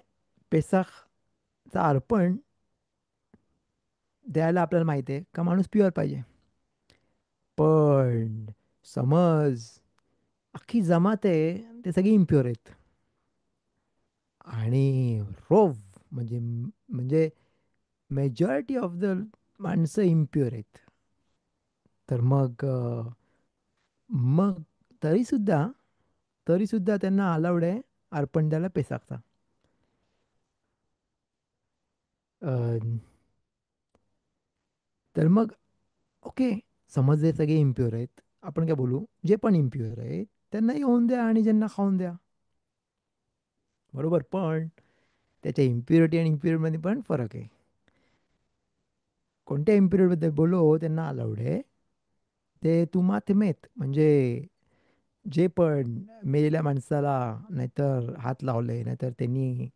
पेसाखचा अर्पण द्यायला आपल्याला माहिती आहे का माणूस प्युअर पाहिजे. पण समज अख्खी जमात आहे ते सगळे इम्प्युअर आहेत, आणि रोव म्हणजे मेजॉरिटी ऑफ द माणसं इम्प्युअर आहेत. तर मग तरीसुद्धा तरीसुद्धा त्यांना अलाउड आहे अर्पण द्यायला पेसाखचा. अं, तर मग ओके, समज हे सगळे इम्प्युअर आहेत, आपण काय बोलू, जे पण इम्प्युअर आहेत त्यांना येऊन द्या आणि ज्यांना खाऊन द्या. बरोबर, पण त्याच्या इम्प्युरिटी आणि इम्प्युरिटीमध्ये पण फरक आहे. कोणत्या इम्प्युरिटीबद्दल बोललो त्यांना अलाउड आहे, ते तुमात मेत, म्हणजे जे पण मेलेल्या माणसाला नाहीतर हात लावले, नाहीतर त्यांनी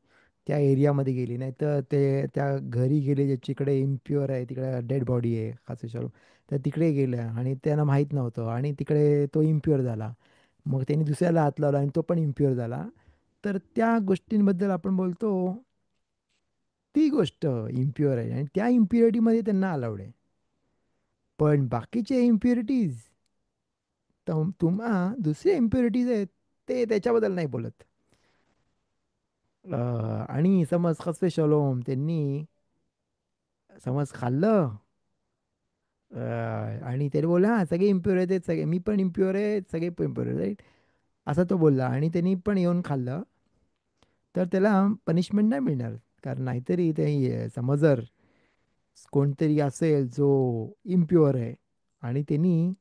त्या एरियामध्ये गेली, नाहीतर ते त्या घरी गेले ज्याच्याकडे इम्प्युअर आहे, तिकडे डेड बॉडी आहे खास विचारू, तर तिकडे गेल्या आणि त्यांना माहीत नव्हतं आणि तिकडे तो इम्प्युअर झाला. मग त्यांनी दुसऱ्याला हात लावला आणि तो पण इम्प्युअर झाला. तर त्या गोष्टींबद्दल आपण बोलतो, ती गोष्ट इम्प्युअर आहे आणि त्या इम्प्युरिटीमध्ये त्यांना अलाउड आहे. पण बाकीचे इम्प्युरिटीज, तुम्हा दुसरे इम्प्युरिटीज आहेत, ते त्याच्याबद्दल नाही बोलत. आणि समज खसवे शलोम त्यांनी समज खाल्लं, आणि त्याने बोलला हा सगळे इम्प्युअर आहेत, सगळे मी पण इम्प्युअर आहे, सगळे पण इम्प्युअर आहे, राईट. असं तो बोलला आणि त्यांनी पण येऊन खाल्लं, तर त्याला पनिशमेंट नाही मिळणार. कारण नाहीतरी ते समज जर कोणतरी असेल जो इम्प्युअर आहे आणि त्यांनी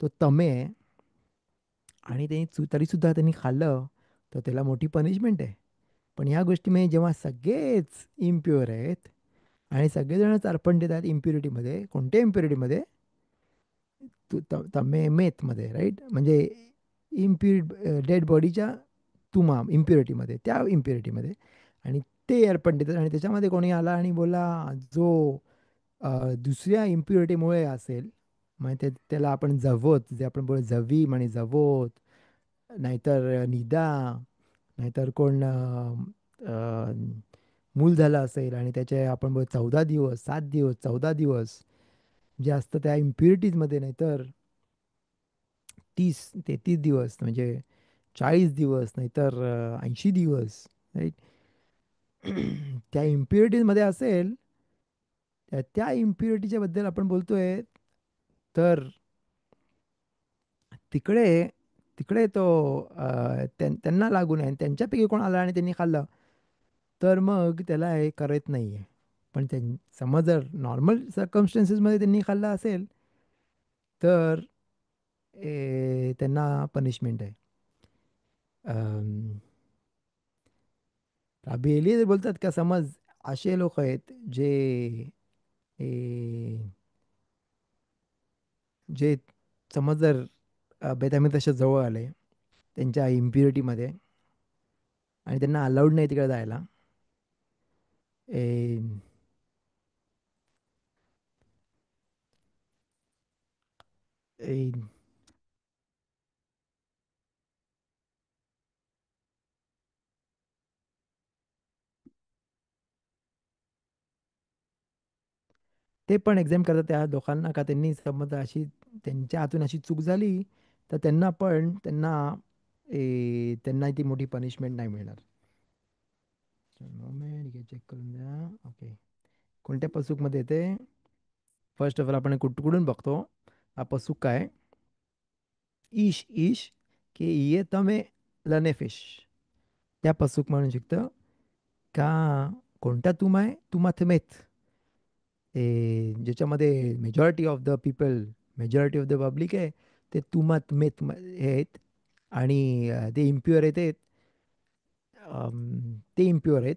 तो तमे आहे आणि त्यांनी तरी सुद्धा त्यांनी खाल्लं, तर त्याला मोठी पनिशमेंट आहे. पण ह्या गोष्टीमध्ये जेव्हा सगळेच इम्प्युअर आहेत आणि सगळेजणच अर्पण देतात इम्प्युरिटीमध्ये, कोणत्या इम्प्युरिटीमध्ये? तमे मेथमध्ये, राईट? म्हणजे डेड बॉडीच्या तुमा इम्प्युरिटीमध्ये, त्या इम्प्युरिटीमध्ये. आणि ते अर्पण देतात आणि त्याच्यामध्ये कोणी आला आणि बोला जो दुसऱ्या इम्प्युरिटीमुळे असेल, मग त्याला आपण जवत, जे आपण बोल जवी म्हणे जवत, नाहीतर निदा, नाहीतर कोण मूल झालं असेल आणि त्याचे आपण बोल 14 दिवस, 7 दिवस, 14 दिवस जे असतं त्या इम्प्युरिटीजमध्ये, नाहीतर 30-33 दिवस, म्हणजे 40 दिवस, नाहीतर 80 दिवस, राईट? त्या इम्प्युरिटीजमध्ये असेल, त्या इम्प्युरिटीच्या बद्दल आपण बोलतोय, तर तिकडे तिकडे तो त्यांना लागू नये आणि त्यांच्यापैकी कोण आला आणि त्यांनी खाल्लं, तर मग त्याला हे करत नाही आहे. पण समज जर नॉर्मल सर्कमस्टन्सेसमध्ये त्यांनी खाल्लं असेल, तर त्यांना पनिशमेंट आहे. राबी बोलतात का, समज असे लोक आहेत जे ए, जे समज जर बेतामी तशा जवळ आले त्यांच्या इम्प्युरिटीमध्ये आणि त्यांना अलाउड नाही तिकडे जायला, ए, ए, ते पण एक्झाम करतात त्या लोकांना, का त्यांनी समज अशी त्यांच्या हातून अशी चूक झाली, तर त्यांना ती मोठी पनिशमेंट नाही मिळणार. मोमेंट घे, चेक करून द्या. ओके, कोणत्या पसूकमध्ये येते? फर्स्ट ऑफ ऑल आपण कुठून बघतो हा पसूक काय? ईश ईश की ये तमे लनेफिश, त्या पसूक म्हणून शिकतं का कोणता तुम आहे, तुमात मेथ, ज्याच्यामध्ये majority of the people, majority of the public आहे, ते तुमात मेथ हे आहेत. आणि ते इम्प्युअर आहेत, ते इम्प्युअर आहेत.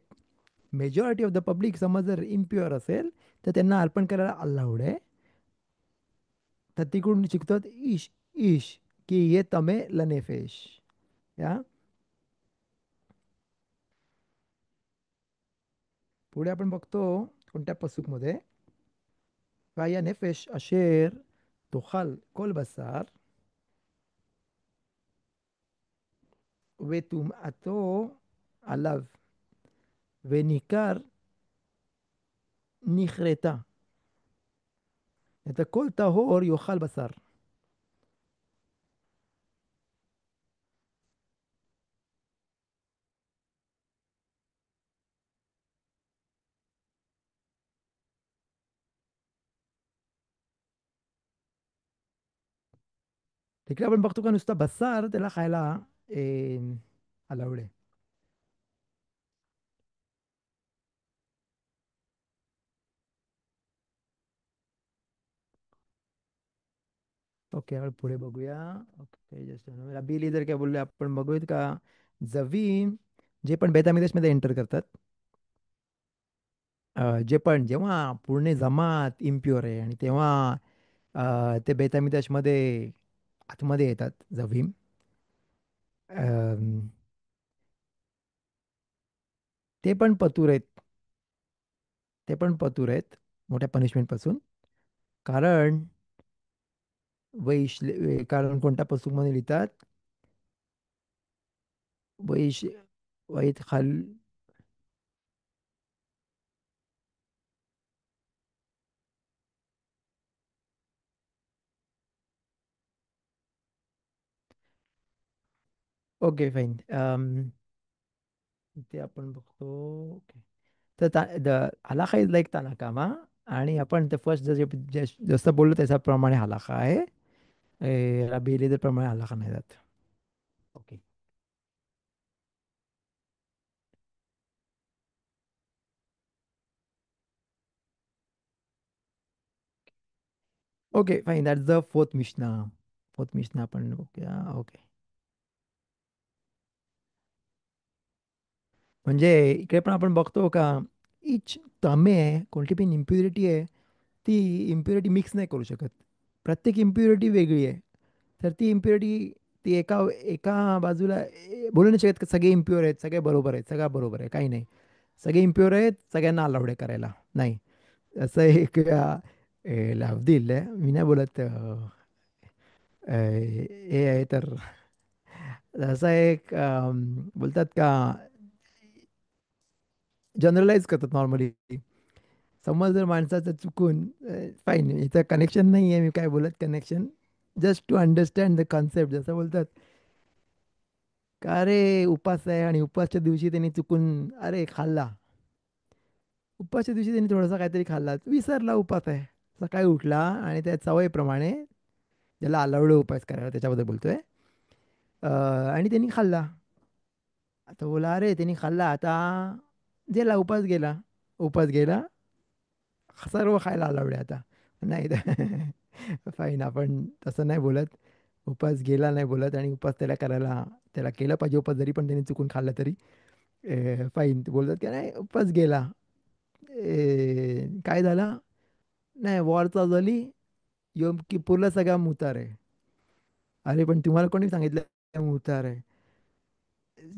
मेजॉरिटी ऑफ द पब्लिक समज जर इम्प्युअर असेल, तर त्यांना अर्पण करायला अलाउड आहे. तर तिकडून शिकतात ईश ईश की ये तमे लनेफेश. या पुढे आपण बघतो कोणत्या पसूकमध्ये, या नेफेश अशेर तोखाल कोल बसार वे तुम आतो अलाव वे निकार निखरेता, नाहीतर कोल तहोर योखाल बसार. तिकडे आपण बघतो का नुसता बसार त्याला खायला अलाउड आहे. ओके, आपण पुढे बघूया. ओके, जस्ट रबीली जर काय बोलले आपण बघूयात का, जवीन जे पण बेतामिदेशमध्ये एंटर करतात, जे पण जेव्हा पूर्ण जमात इम्प्युअर आहे आणि तेव्हा ते बेतामिदेशमध्ये आतमध्ये येतात जवीम, अम, ते पण पतूर आहेत, ते पण पतूर आहेत मोठ्या पनिशमेंटपासून. कारण कारण कोणत्या पसूकमध्ये लिहितात, वैश वैत खाल. Okay, fine. ते आपण बघतो. ओके, तर हलाखा इज लाईक तानाकामा. आणि आपण ते फर्स्ट जसं बोललो त्याच्याप्रमाणे हलाखा आहे. रबी इलेझर प्रमाणे हलाखा नाही जात. Okay. Okay fine, that's the fourth Mishnah. Fourth Mishnah आपण ओके, ओके. म्हणजे इकडे पण आपण बघतो का, इच तमे आहे, कोणती पण इम्प्युरिटी आहे, ती इम्प्युरिटी मिक्स नाही करू शकत. प्रत्येक इम्प्युरिटी वेगळी आहे. तर ती इम्प्युरिटी, ती एका एका बाजूला बोलू नाही शकत की सगळे इम्प्युअर आहेत, सगळे बरोबर आहेत, सगळं बरोबर आहे, काही नाही. सगळे इम्प्युअर आहेत, सगळ्यांना अलाउड आहे करायला, नाही. असं एक लावदील आहे, मी नाही बोलत हे आहे तर. असं एक बोलतात का, जनरलाइज करतात नॉर्मली. समज जर माणसाचं चुकून, फाईन, इथं कनेक्शन नाही आहे, मी काय बोलत connection, just to understand the concept. जसं बोलतात का, अरे उपास आहे आणि उपासच्या दिवशी त्यांनी चुकून अरे खाल्ला. उपासच्या दिवशी त्यांनी थोडासा काहीतरी खाल्ला, विसरला उपास आहे. सकाळी उठला आणि त्या सवयीप्रमाणे, ज्याला अलाउड उपास करायला त्याच्याबद्दल बोलतोय, आणि त्यांनी खाल्ला. आता बोला, अरे त्यांनी खाल्ला, आता गेला उपास गेला. उपास गेला, सर्व खायला अलाउड आहे आता. नाही फाईन, आपण तसं नाही बोलत. उपास गेला नाही बोलत, आणि उपास त्याला करायला, त्याला केलं पाहिजे उपास, जरी पण त्यांनी चुकून खाल्लं तरी. फाईन, ते बोलतात की नाही उपास गेला. काय झालं, नाही वॉर चालू झाली, योम किपूरला सगळा मुतार आहे. अरे पण तुम्हाला कोणी सांगितलं मुतार आहे?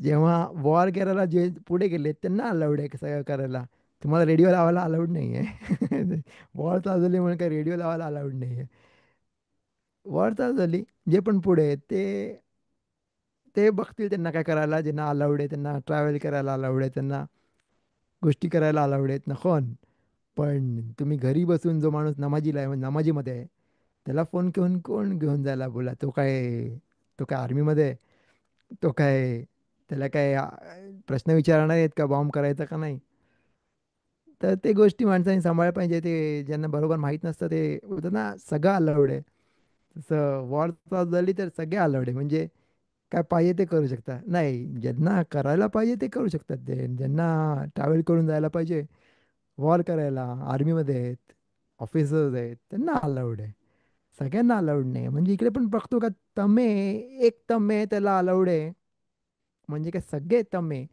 जेव्हा वॉर करायला जे पुढे गेले त्यांना अलाउड आहे सगळं करायला. तुम्हाला रेडिओ लावायला अलाउड नाही आहे. वॉर चालू झाली म्हणून काय रेडिओ लावायला अलाउड नाही आहे. वॉर चालू झाली, जे पण पुढे आहेत ते ते बघतील त्यांना काय करायला. ज्यांना अलाउड आहे त्यांना ट्रॅव्हल करायला अलाउड आहे, त्यांना गोष्टी करायला अलाउड आहेत, नकोन. पण तुम्ही घरी बसून जो माणूस नमाजीला आहे, म्हणजे नमाजीमध्ये आहे, त्याला फोन घेऊन कोण घेऊन जायला बोला? तो काय आर्मीमध्ये आहे? तो काय, त्याला काय प्रश्न विचारणार आहेत का बॉम्ब करायचा का नाही? तर ते गोष्टी माणसाने सांभाळल्या पाहिजे. ते ज्यांना बरोबर माहीत नसतं ते बोलतात ना, सगळं अलाउड आहे. तसं वॉर चालू झाली तर सगळे अलाउड आहे, म्हणजे काय पाहिजे ते करू शकता. नाही, ज्यांना करायला पाहिजे ते करू शकतात. ते ज्यांना ट्रॅव्हल करून जायला पाहिजे वॉर करायला, आर्मीमध्ये आहेत, ऑफिसर्स आहेत, त्यांना अलाउड आहे. सगळ्यांना अलाउड नाही. म्हणजे इकडे पण बघतो का, तमे, एक तमे त्याला अलाउड आहे. म्हणजे काय, सगळे तमे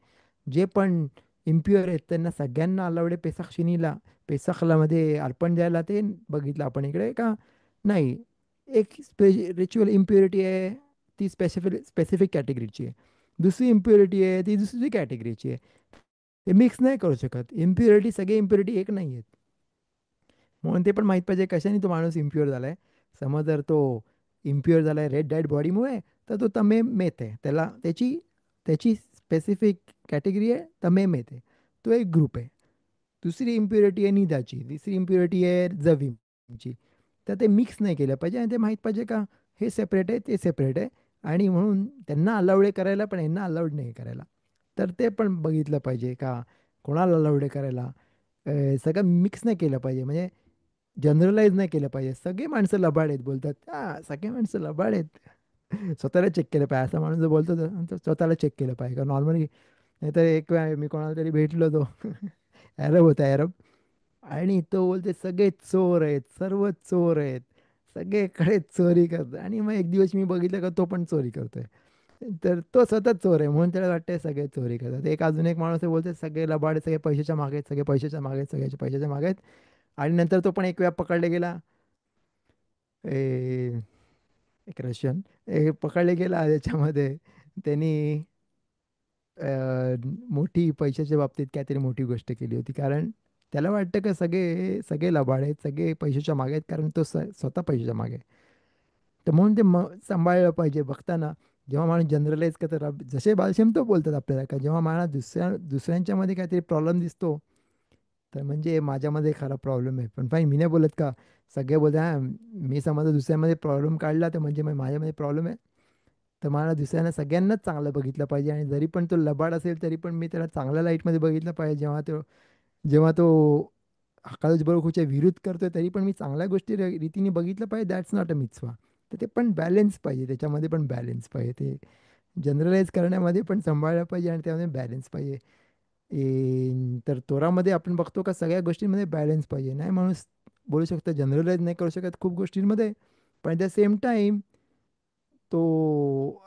जे पण इम्प्युअर आहेत त्यांना सगळ्यांना अलाउड आहे पेसाख शिनीला, पेसाखला मध्ये अर्पण द्यायला. ते बघितलं आपण इकडे का, नाही. एक रिच्युअल इम्प्युरिटी आहे, ती स्पेसिफिक कॅटेगरीची आहे. दुसरी इम्प्युरिटी आहे, ती दुसरी कॅटेगरीची आहे. ते मिक्स नाही करू शकत. इम्प्युरिटी, सगळे इम्प्युरिटी एक नाही आहेत. म्हणून ते पण माहीत पाहिजे कशाने तो माणूस इम्प्युअर झालाय. समज जर तो इम्प्युअर झालाय रेड डेड बॉडीमुळे, तर तो तमे मेत आहे. त्याला त्याची त्याची स्पेसिफिक कॅटेगरी आहे, तमे मेत आहे. तो एक ग्रुप आहे. दुसरी इम्प्युरिटी आहे निदाची, तिसरी इम्प्युरिटी आहे जवीमची. तर ते मिक्स नाही केलं पाहिजे, आणि ते माहीत पाहिजे का हे सेपरेट आहे, ते सेपरेट आहे. आणि म्हणून त्यांना अलाउड आहे करायला, पण यांना अलाउड नाही करायला. तर ते पण बघितलं पाहिजे का, कोणाला अलाउड आहे करायला. सगळं मिक्स नाही केलं पाहिजे, म्हणजे जनरलाइज नाही केलं पाहिजे. सगळे माणसं लबाड आहेत बोलतात, हा सगळे माणसं लबाड आहेत. स्वतःला चेक केलं पाहिजे. असा माणूस जर बोलतो तर स्वतःला चेक केलं पाहिजे का नॉर्मली. नाहीतर एक वेळा मी कोणाला तरी भेटलो तो, अरब होता, अरब. आणि तो बोलते सगळे चोर आहेत, सर्व चोर आहेत, सगळीकडे चोरी करतात. आणि मग एक दिवस मी बघितलं का तो पण चोरी करतोय. तर तो स्वतः चोर आहे म्हणून त्याला वाटतंय सगळे चोरी करतात. एक अजून एक माणूस आहे, बोलते सगळे लबाड आहेत, सगळे पैशाच्या मागे आहेत, सगळे पैशाच्या मागे आहेत, सगळ्याच्या पैशाच्या मागे आहेत. आणि नंतर तो पण एक वेळा पकडला गेला. ए, एक रशियन पकडले गेला त्याच्यामध्ये. त्यांनी मोठी पैशाच्या बाबतीत काहीतरी मोठी गोष्ट केली होती. कारण त्याला वाटतं का सगळे सगळे लबाड आहेत, सगळे पैशाच्या मागे आहेत, कारण तो स्वतः पैशाच्या मागे आहे. तर म्हणून ते सांभाळलं पाहिजे बघताना. जेव्हा माणूस जनरलाइज करतात, जसे बालशेम तो बोलतात आपल्याला का, जेव्हा मला दुसऱ्यांच्या मध्ये काहीतरी प्रॉब्लेम दिसतो, तर म्हणजे माझ्यामध्ये खरा प्रॉब्लेम आहे. पण फाईन, मी नाही बोलत का सगळे बोलते हां, मी समजा दुसऱ्यामध्ये प्रॉब्लेम काढला तर म्हणजे मग माझ्यामध्ये प्रॉब्लेम आहे. तर मला दुसऱ्यांना सगळ्यांनाच चांगलं बघितलं पाहिजे, आणि जरी पण तो लबाड असेल तरी पण मी त्याला चांगल्या लाईटमध्ये बघितलं पाहिजे. जेव्हा तो हकालच बरोखूच्या विरुद्ध करतोय तरी पण मी चांगल्या गोष्टी रीतीने बघितलं पाहिजे. That's not a mitzvah. तर ते पण बॅलन्स पाहिजे, त्याच्यामध्ये पण बॅलन्स पाहिजे. ते जनरलाइज करण्यामध्ये पण सांभाळलं पाहिजे, आणि त्यामध्ये बॅलन्स पाहिजे. तर तोरामध्ये आपण बघतो का सगळ्या गोष्टींमध्ये बॅलन्स पाहिजे. नाही माणूस बोलू शकतो, जनरलाइज नाही करू शकत खूप गोष्टींमध्ये. पण ॲट द सेम टाइम तो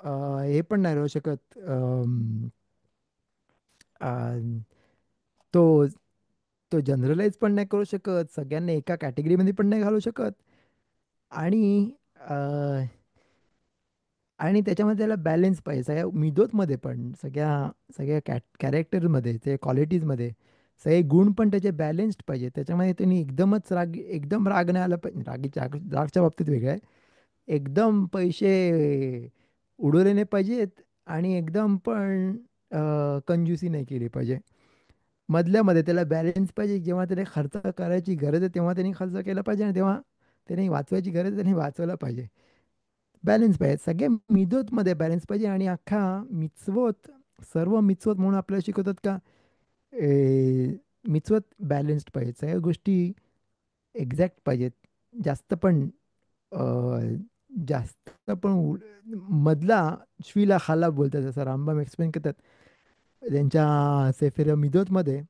हे पण नाही राहू शकत. अं, तो तो जनरलाइज पण नाही करू शकत, सगळ्यांना एका कॅटेगरीमध्ये पण नाही घालू शकत. आणि आणि त्याच्यामध्ये त्याला बॅलन्स पाहिजे सगळ्या मिदोतमध्ये पण, सगळ्या सगळ्या कॅरेक्टरमध्ये, ते क्वालिटीजमध्ये सगळे गुण पण त्याचे बॅलन्स्ड पाहिजे. त्याच्यामध्ये त्यांनी एकदमच राग, एकदम राग नाही आला पाहिजे. रागच्या बाबतीत वेगळं आहे. एकदम पैसे उडवले नाही पाहिजेत आणि एकदम पण कंजूसी नाही केली पाहिजे. मधल्यामध्ये त्याला बॅलन्स पाहिजे. जेव्हा त्याने खर्च करायची गरज आहे तेव्हा त्यांनी खर्च केला पाहिजे, आणि तेव्हा त्याने वाचवायची गरज आहे त्यांनी वाचवलं पाहिजे. बॅलन्स पाहिजे, सगळे मिदोतमध्ये बॅलन्स पाहिजे. आणि अख्खा मिचवत, सर्व मिचवत म्हणून आपल्याला शिकवतात का, मिचवत बॅलन्स्ड पाहिजे, सगळ्या गोष्टी एक्झॅक्ट पाहिजेत. जास्त पण अ, जास्त पण मधला शिवीला खाला बोलतात, जसं रामबाम एक्सप्लेन करतात त्यांच्या सेफिर मिदोतमध्ये,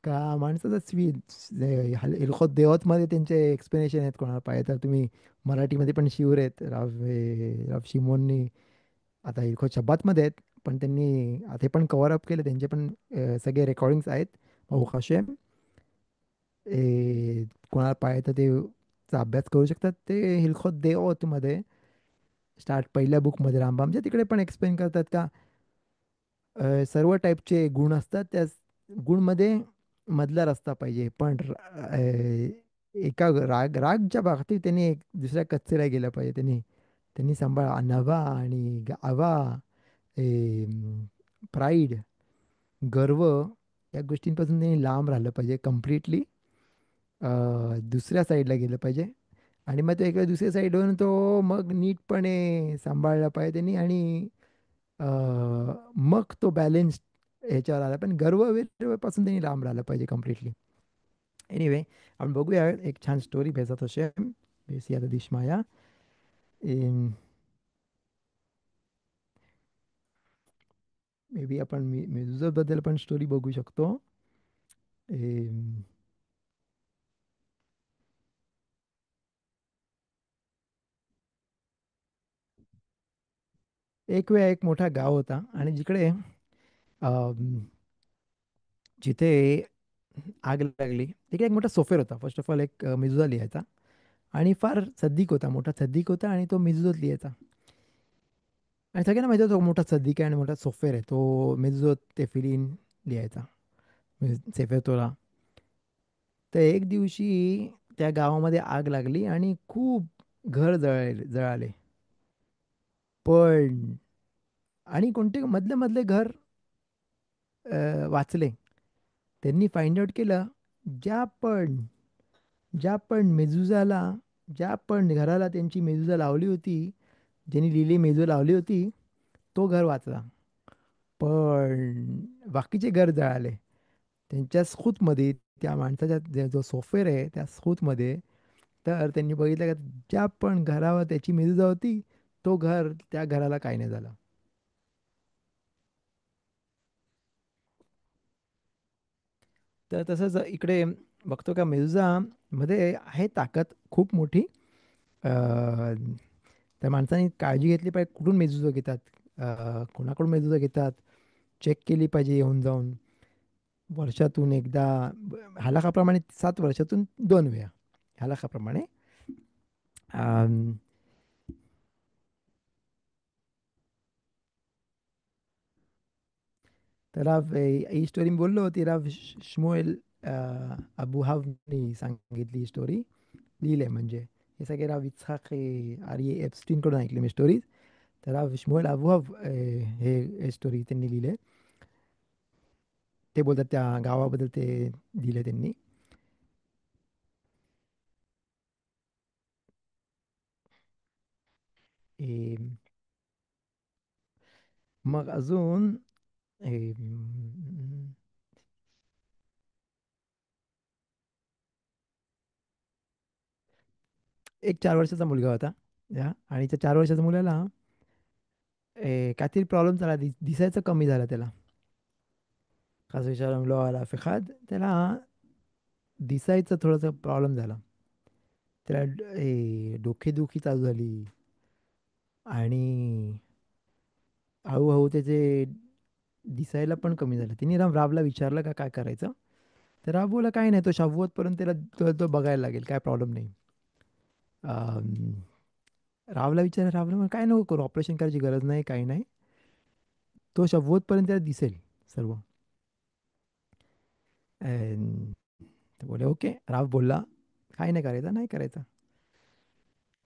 का माणसाचा इल्खोत देवतमध्ये त्यांचे एक्सप्लेनेशन आहेत. कोणाला पाहिजे तर तुम्ही मराठीमध्ये पण शिवर आहेत, राव शिमोननी, आता इल्खोत शब्बातमध्ये आहेत, पण त्यांनी ते पण कव्हर अप केले, त्यांचे पण सगळे रेकॉर्डिंग्स आहेत. भाऊ काशेम, कोणाला पाहिजे तर ते चा अभ्यास करू शकतात. ते हिलखोत देवतमध्ये स्टार्ट पहिल्या बुकमध्ये रामबामच्या तिकडे पण एक्सप्लेन करतात का, सर्व टाईपचे गुण असतात, त्या गुणमध्ये मधला रस्ता पाहिजे. पण एका रागच्या बाबतीत त्यांनी एक दुसऱ्या कचेला गेलं पाहिजे. त्यांनी त्यांनी सांभाळ नवा आणि आवा, प्राईड, गर्व, या गोष्टींपासून त्यांनी लांब राहिलं पाहिजे कम्प्लिटली. दुसऱ्या साईडला गेलं पाहिजे. आणि मग तो एका दुसऱ्या साईडवरून तो मग नीटपणे सांभाळला पाहिजे त्यांनी. आणि मग तो बॅलेन्स ह्याच्यावर आला, पण गर्व पासून त्यांनी लांब राहिलं पाहिजे कम्प्लिटली. एनिवे, आपण बघूया एक छान स्टोरी भेजा तसे बेसी आता दिशमाया. मे बी आपण मेजुजाबद्दल पण स्टोरी बघू शकतो. एम, एक वेळ एक मोठा गाव होता, आणि जिकडे अम, जिथे आग लागली तिकडे एक मोठा सोफेर होता. फर्स्ट ऑफ ऑल एक मेजुजा लिहायचा, आणि फार सद्दिक होता, मोठा सद्दिक होता, आणि तो मेजुजोत लिहायचा. आणि सगळ्यांना माहिती होतं तो मोठा सद्दिक आहे आणि मोठा सोफेर आहे, तो मेजुजोत ते फिलिन लिहायचा, सेफेर तोला. तर एक दिवशी त्या गावामध्ये आग लागली आणि खूप घर जळाले. पण आणि कोणते मधले मधले घर वाचले. त्यांनी फाइंड आउट केलं, ज्या पण ज्या पण मेजुजाला, ज्या पण घराला त्यांची मेजुजा लावली होती, ज्यांनी लिली मेजू लावली होती, तो घर वाचला. पण बाकीचे घर जळाले. त्यांच्या स्कूतमध्ये, त्या माणसाच्या जो सोफेर आहे त्या स्कूतमध्ये, तर त्यांनी बघितलं का ज्या पण घरावर त्याची मेजुजा होती, तो घर, त्या घराला काही नाही झालं. तर तसंच इकडे बघतो का, मेजुजा मध्ये आहे ताकद खूप मोठी. त्या माणसाने काळजी घेतली पाहिजे, कुठून मेजुजा घेतात, कोणाकडून मेजुजा घेतात, चेक केली पाहिजे येऊन जाऊन, वर्षातून एकदा, हलाखाप्रमाणे 7 वर्षातून 2 वेळा, हलाखाप्रमाणे. अम, तर ही स्टोरी मी बोललो होती, राव शमुएल अबू हावनी सांगितली ही स्टोरी, लिहिले म्हणजे. हे सगळे राव इच्छाक आर्य एप्स्टीनकडून ऐकले मी स्टोरीज. तर राव शमुएल अबू हाव हे स्टोरी त्यांनी लिहिले. ते बोलतात त्या गावाबद्दल ते दिले त्यांनी. ए, मग अजून ए, एक 4 वर्षाचा मुलगा होता. आणि त्या 4 वर्षाच्या मुलाला काहीतरी प्रॉब्लेम झाला, दिसायचं कमी झालं त्याला. खास विचार आला फिखाद त्याला, दिसायचं थोडासा प्रॉब्लेम झाला. त्याला डोकेदुखी चालू झाली आणि हळूहळू त्याचे दिसायला पण कमी झालं. तिने रावला विचारलं का काय करायचं. तर राव बोला काही नाही, तो शाबुवतपर्यंत त्याला तो बघायला लागेल, काय प्रॉब्लेम नाही. अं, रावला विचार रावला म्हणे, काय नको करू, ऑपरेशन करायची गरज नाही, काही नाही, तो शाबुवतपर्यंत त्याला दिसेल सर्व. अं, तर बोले ओके. राव बोलला काय नाही करायचं, नाही करायचं.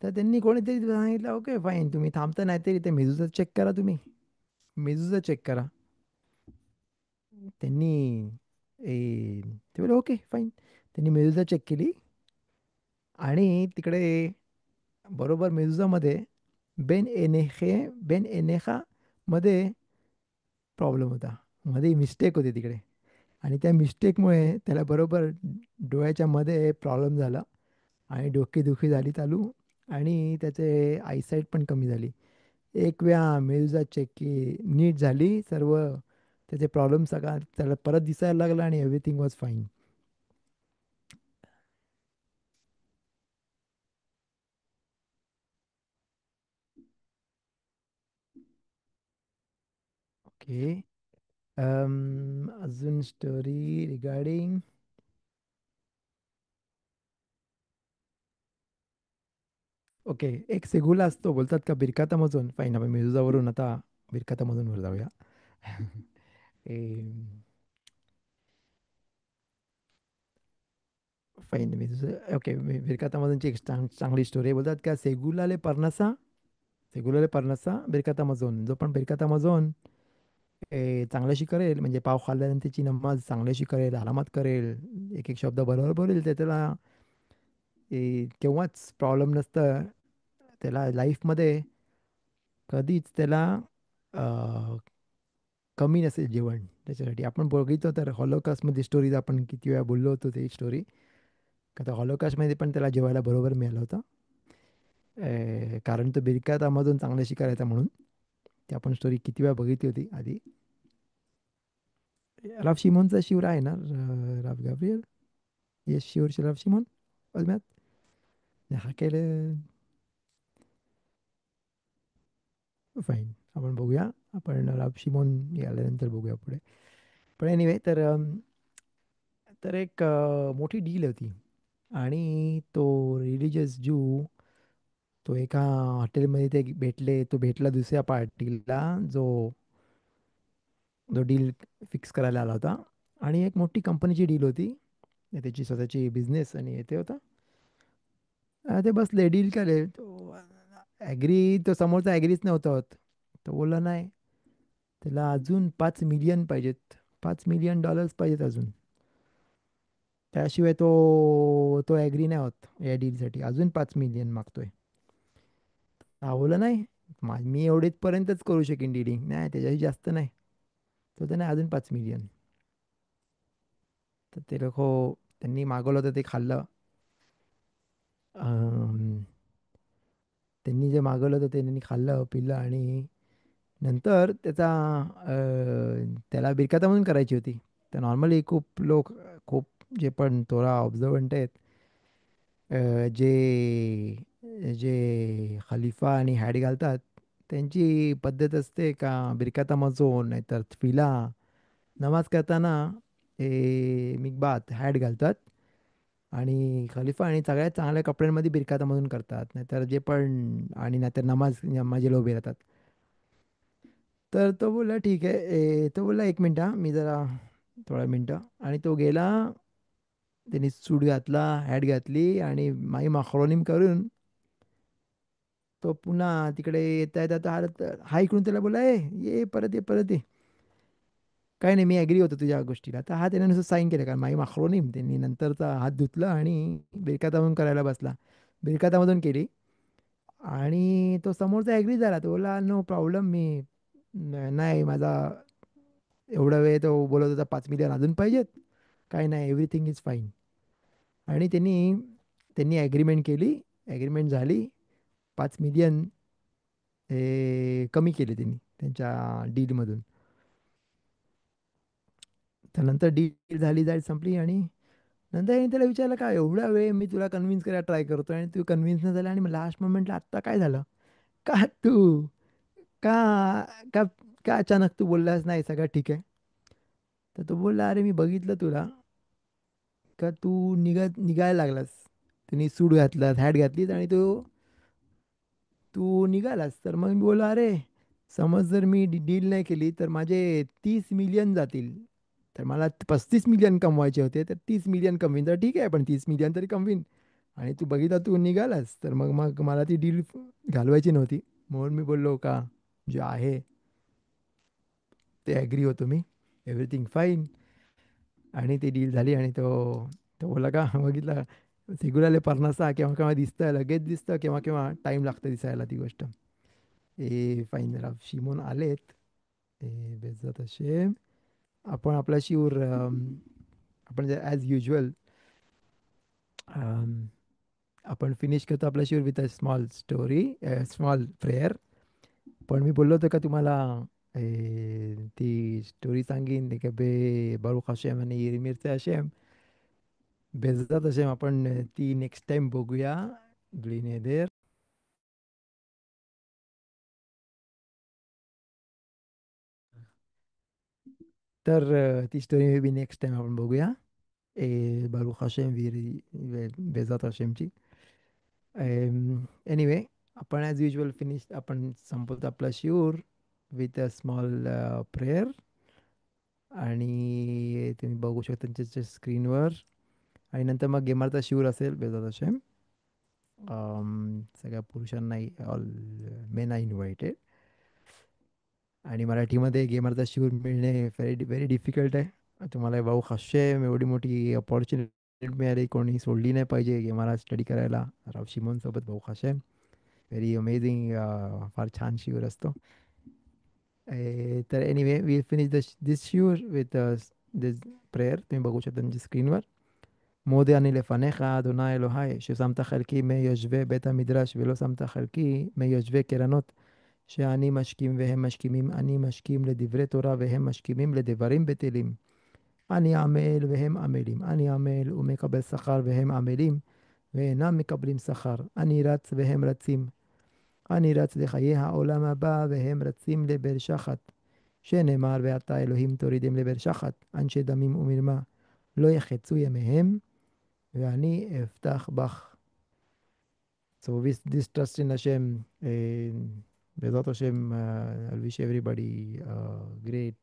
तर त्यांनी कोणीतरी सांगितलं ओके फाईन, तुम्ही थांबता नाही तरी ते मेजूचा चेक करा तुम्ही. मेजूचा चेक करा. त्यांनी ते बोले ओके फाईन. त्यांनी मेदुजा चेक केली आणि तिकडे बरोबर मेदुजामध्ये बेन एनेखा मध्ये प्रॉब्लेम होता. मध्ये मिस्टेक होती तिकडे. आणि त्या मिस्टेकमुळे त्याला बरोबर डोळ्याच्या मध्ये प्रॉब्लेम झाला आणि डोकेदुखी झाली चालू. आणि त्याचे आयसाईट पण कमी झाली. एक वेळा मेदुजा चेक की नीट झाली सर्व, त्याचे प्रॉब्लेम सगळा त्याला परत दिसायला लागला आणि एव्हरीथिंग वॉज फाईन. ओके. अजून स्टोरी रिगार्डिंग. ओके. एक सेगुला असतो बोलतात का बिरकातामधून, फाईन आपण मेदुजावरून आता बिरकातामधून वर जाऊया. Fine मेदुजा okay. बिरकातामधूनची एक चांगली स्टोरी बोलतात का सेगुलाले परनसा. सेगुलाले परनसा बिरकातामझोन, जो पण बिरकातामझोन चांगल्याशी करेल, म्हणजे पाव खाल्ल्यानंतरची नमाज चांगल्याशी करेल, आरामात करेल, एक एक शब्द बरोबर बोलेल, तर त्याला केव्हाच प्रॉब्लेम नसतं. त्याला लाईफमध्ये कधीच त्याला अ, कमी नसेल जेवण. त्याच्यासाठी आपण बघितलं तर हॉलोकास्टमध्ये स्टोरीज आपण किती वेळा बोललो होतो ती स्टोरी. का तर हॉलोकास्टमध्ये पण त्याला जेवायला बरोबर मिळालं होतं. कारण तो बिरकात अमाझोन चांगला शिकारायचा म्हणून. ती आपण स्टोरी किती वेळा बघितली होती आधी. राव शिमोनचा शिवर आहे ना, राव गाब्रिएल. येस शिवर राव शिमोन अजून हा केलं. फाईन, आपण बघूया. आपण राव शिमोन आल्यानंतर बघूया पुढे. पण एनिवे तर एक मोठी डील होती. आणि तो रिलिजियस ज्यू, तो एका हॉटेलमध्ये ते भेटले. तो भेटला दुसऱ्या पार्टीला, जो जो डील फिक्स करायला आला होता. आणि एक मोठी कंपनीची डील होती, त्याची स्वतःची बिझनेस आणि येते होता. ते बसले डील केले. तो ॲग्री, तो समोरचा ॲग्रीच नव्हता होत. तो बोलला नाही, त्याला अजून 5 मिलियन पाहिजेत. $5 मिलियन पाहिजेत अजून. त्याशिवाय तो तो ॲग्री नाही होत या डीलसाठी. अजून 5 मिलियन मागतोय. हा बोलला नाही, मी एवढीच पर्यंतच करू शकेन डीलिंग, नाही त्याच्याही जास्त नाही. तो तर नाही, अजून 5 मिलियन. तर ते लोक त्यांनी मागवलं होतं ते खाल्लं. अं, त्यांनी जे मागवलं होतं ते त्यांनी खाल्लं पिल्लं. आणि नंतर त्याला बिरकाता म्हणून करायची होती. तर नॉर्मली खूप लोक, खूप जे पण थोडा ऑब्झर्वंट आहेत, जे जे खलिफा आणि हॅट घालतात, त्यांची पद्धत असते का बिरकाता मजो नाहीतर फिला नमाज करताना मिकबात हॅट घालतात. आणि खलिफा आणि सगळ्यात चांगल्या कपड्यांमध्ये बिरकातामधून करतात, नाहीतर जे पण, आणि नाहीतर नमाजीला उभे राहतात. तर तो बोलला ठीक आहे. तो बोलला एक मिनटं मी जरा थोडा मिनटं. आणि तो गेला. त्यांनी सूट घातला, हॅट घातली आणि माई माखरोनीम करून तो पुन्हा तिकडे येता येता तो हा इकडून त्याला बोला ए ये परत ये परत ये. काही नाही, मी ॲग्री होतो तुझ्या गोष्टीला. तर हा त्याने नुसतं साईन केलं, कारण माई माखरोनीम. त्यांनी नंतरचा हात धुतला आणि बिरकातामधून करायला बसला. बिरकातामधून केली. आणि तो समोरचा ॲग्री झाला. तो बोला नो प्रॉब्लेम. नाही माझा एवढा वेळ तो बोलत होता 5 मिलियन अजून पाहिजेत. काही नाही, एव्हरीथिंग इज फाईन. आणि त्यांनी त्यांनी ॲग्रीमेंट केली. ॲग्रीमेंट झाली. 5 मिलियन कमी केले त्यांनी त्यांच्या डीलमधून. त्यानंतर डील झाली, संपली. आणि नंतर मी त्याला विचारलं, "का एवढा वेळ मी तुला कन्व्हिन्स करायला ट्राय करतोय आणि तू कन्व्हिन्स नाही झाला आणि मग लास्ट मोमेंटला आत्ता काय झालं? का तू का का का अचानक तू बोललास नाही सगळं ठीक आहे?" तर तो बोलला, "अरे मी बघितलं तुला का तू निघायला लागलास. तुम्ही सूट घातलास, हॅट घातलीस आणि तू निघालास." तर मग मी बोललो, "अरे समज जर मी डील नाही केली तर माझे 30 मिलियन जातील. तर मला 35 मिलियन कमवायचे होते तर 30 मिलियन कमवीन तर ठीक आहे पण 30 मिलियन तरी कमवीन. आणि तू बघितलं तू निघालास तर मग मग मला ती डील घालवायची नव्हती." म्हणून मी बोललो का जे आहे ते ॲग्री होतो मी. Everything fine. आणि ती डील झाली आणि तो तो बोलला का बघितलं सिगुलाले परनासा केव्हा केव्हा दिसतं लगेच दिसतं केव्हा केव्हा टाईम लागतं दिसायला ती गोष्ट. ए फाईन राव शिमून आलेत. बेजात शेम. आपण आपला शिवर आपण जे ॲज युजल आपण फिनिश करतो आपला शिवर with a small story small prayer. पण मी बोललो होतो का तुम्हाला ती स्टोरी सांगीन ते का बे बारुख हशेम आणि इरमिरचे हशेम. बेजात हशेम आपण ती नेक्स्ट टाइम बघूया. ब्ली नेदर. तर ती story may be next time आपण बघूया. बारुख हशेम बेजात हशेमची. एनिवे आपण ॲज युजल फिनिश आपण संपवतो आपला शिवर विथ अ स्मॉल प्रेयर. आणि तुम्ही बघू शकता त्यांच्या स्क्रीनवर. आणि नंतर मग गेमारचा शिवर असेल बेजात हशेम. सगळ्या पुरुषांनाही ऑल मेन आय इन्व्हायटेड. आणि मराठीमध्ये गेमरचा शिवर मिळणे व्हेरी व्हेरी डिफिकल्ट आहे. तुम्हाला भाऊ हशेम एवढी मोठी अपॉर्च्युनिटी मिळाली कोणी सोडली नाही पाहिजे गेमाला स्टडी करायला. राव शिमोनसोबत भाऊ हशेम व्हेरी अमेझिंग. फार छान शिवर असतो. तर एनिवे वी फिनिश दिस शिवर विथ दिस प्रेयर. तुम्ही बघू शकता तुमच्या स्क्रीनवर. מודה אני לפניך, אדוני אלוהי, ששמת חלקי מי יושבי בית המדרש, ולא שמת חלקי מי יושבי קרנות, שאני משכים והם משכימים, אני משכים לדברי תורה והם משכימים לדברים בטלים. אני עמל והם עמלים, אני עמל ומקבל שכר והם עמלים, ואינם מקבלים שכר. אני רץ והם רצים. אני רץ לחיי העולם הבא והם רצים לבאר שחת. שנאמר, ואתה אלוהים תורידם לבאר שחת, אנשי דמים ומרמה, לא יחצו ימיהם, ואני אפתח בך. So with this trust in Hashem, Bezat Hashem, I wish everybody a great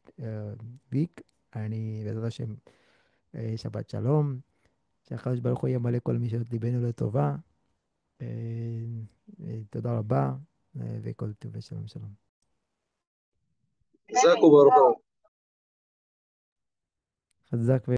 week. आणि בעזרת השם, שבת שלום, שהקדוש ברוך הוא ימלא כל משאלות ליבנו לטובה. אה, תודה רבה, וכל טוב ושלום שלום. חזק וברוך. חזק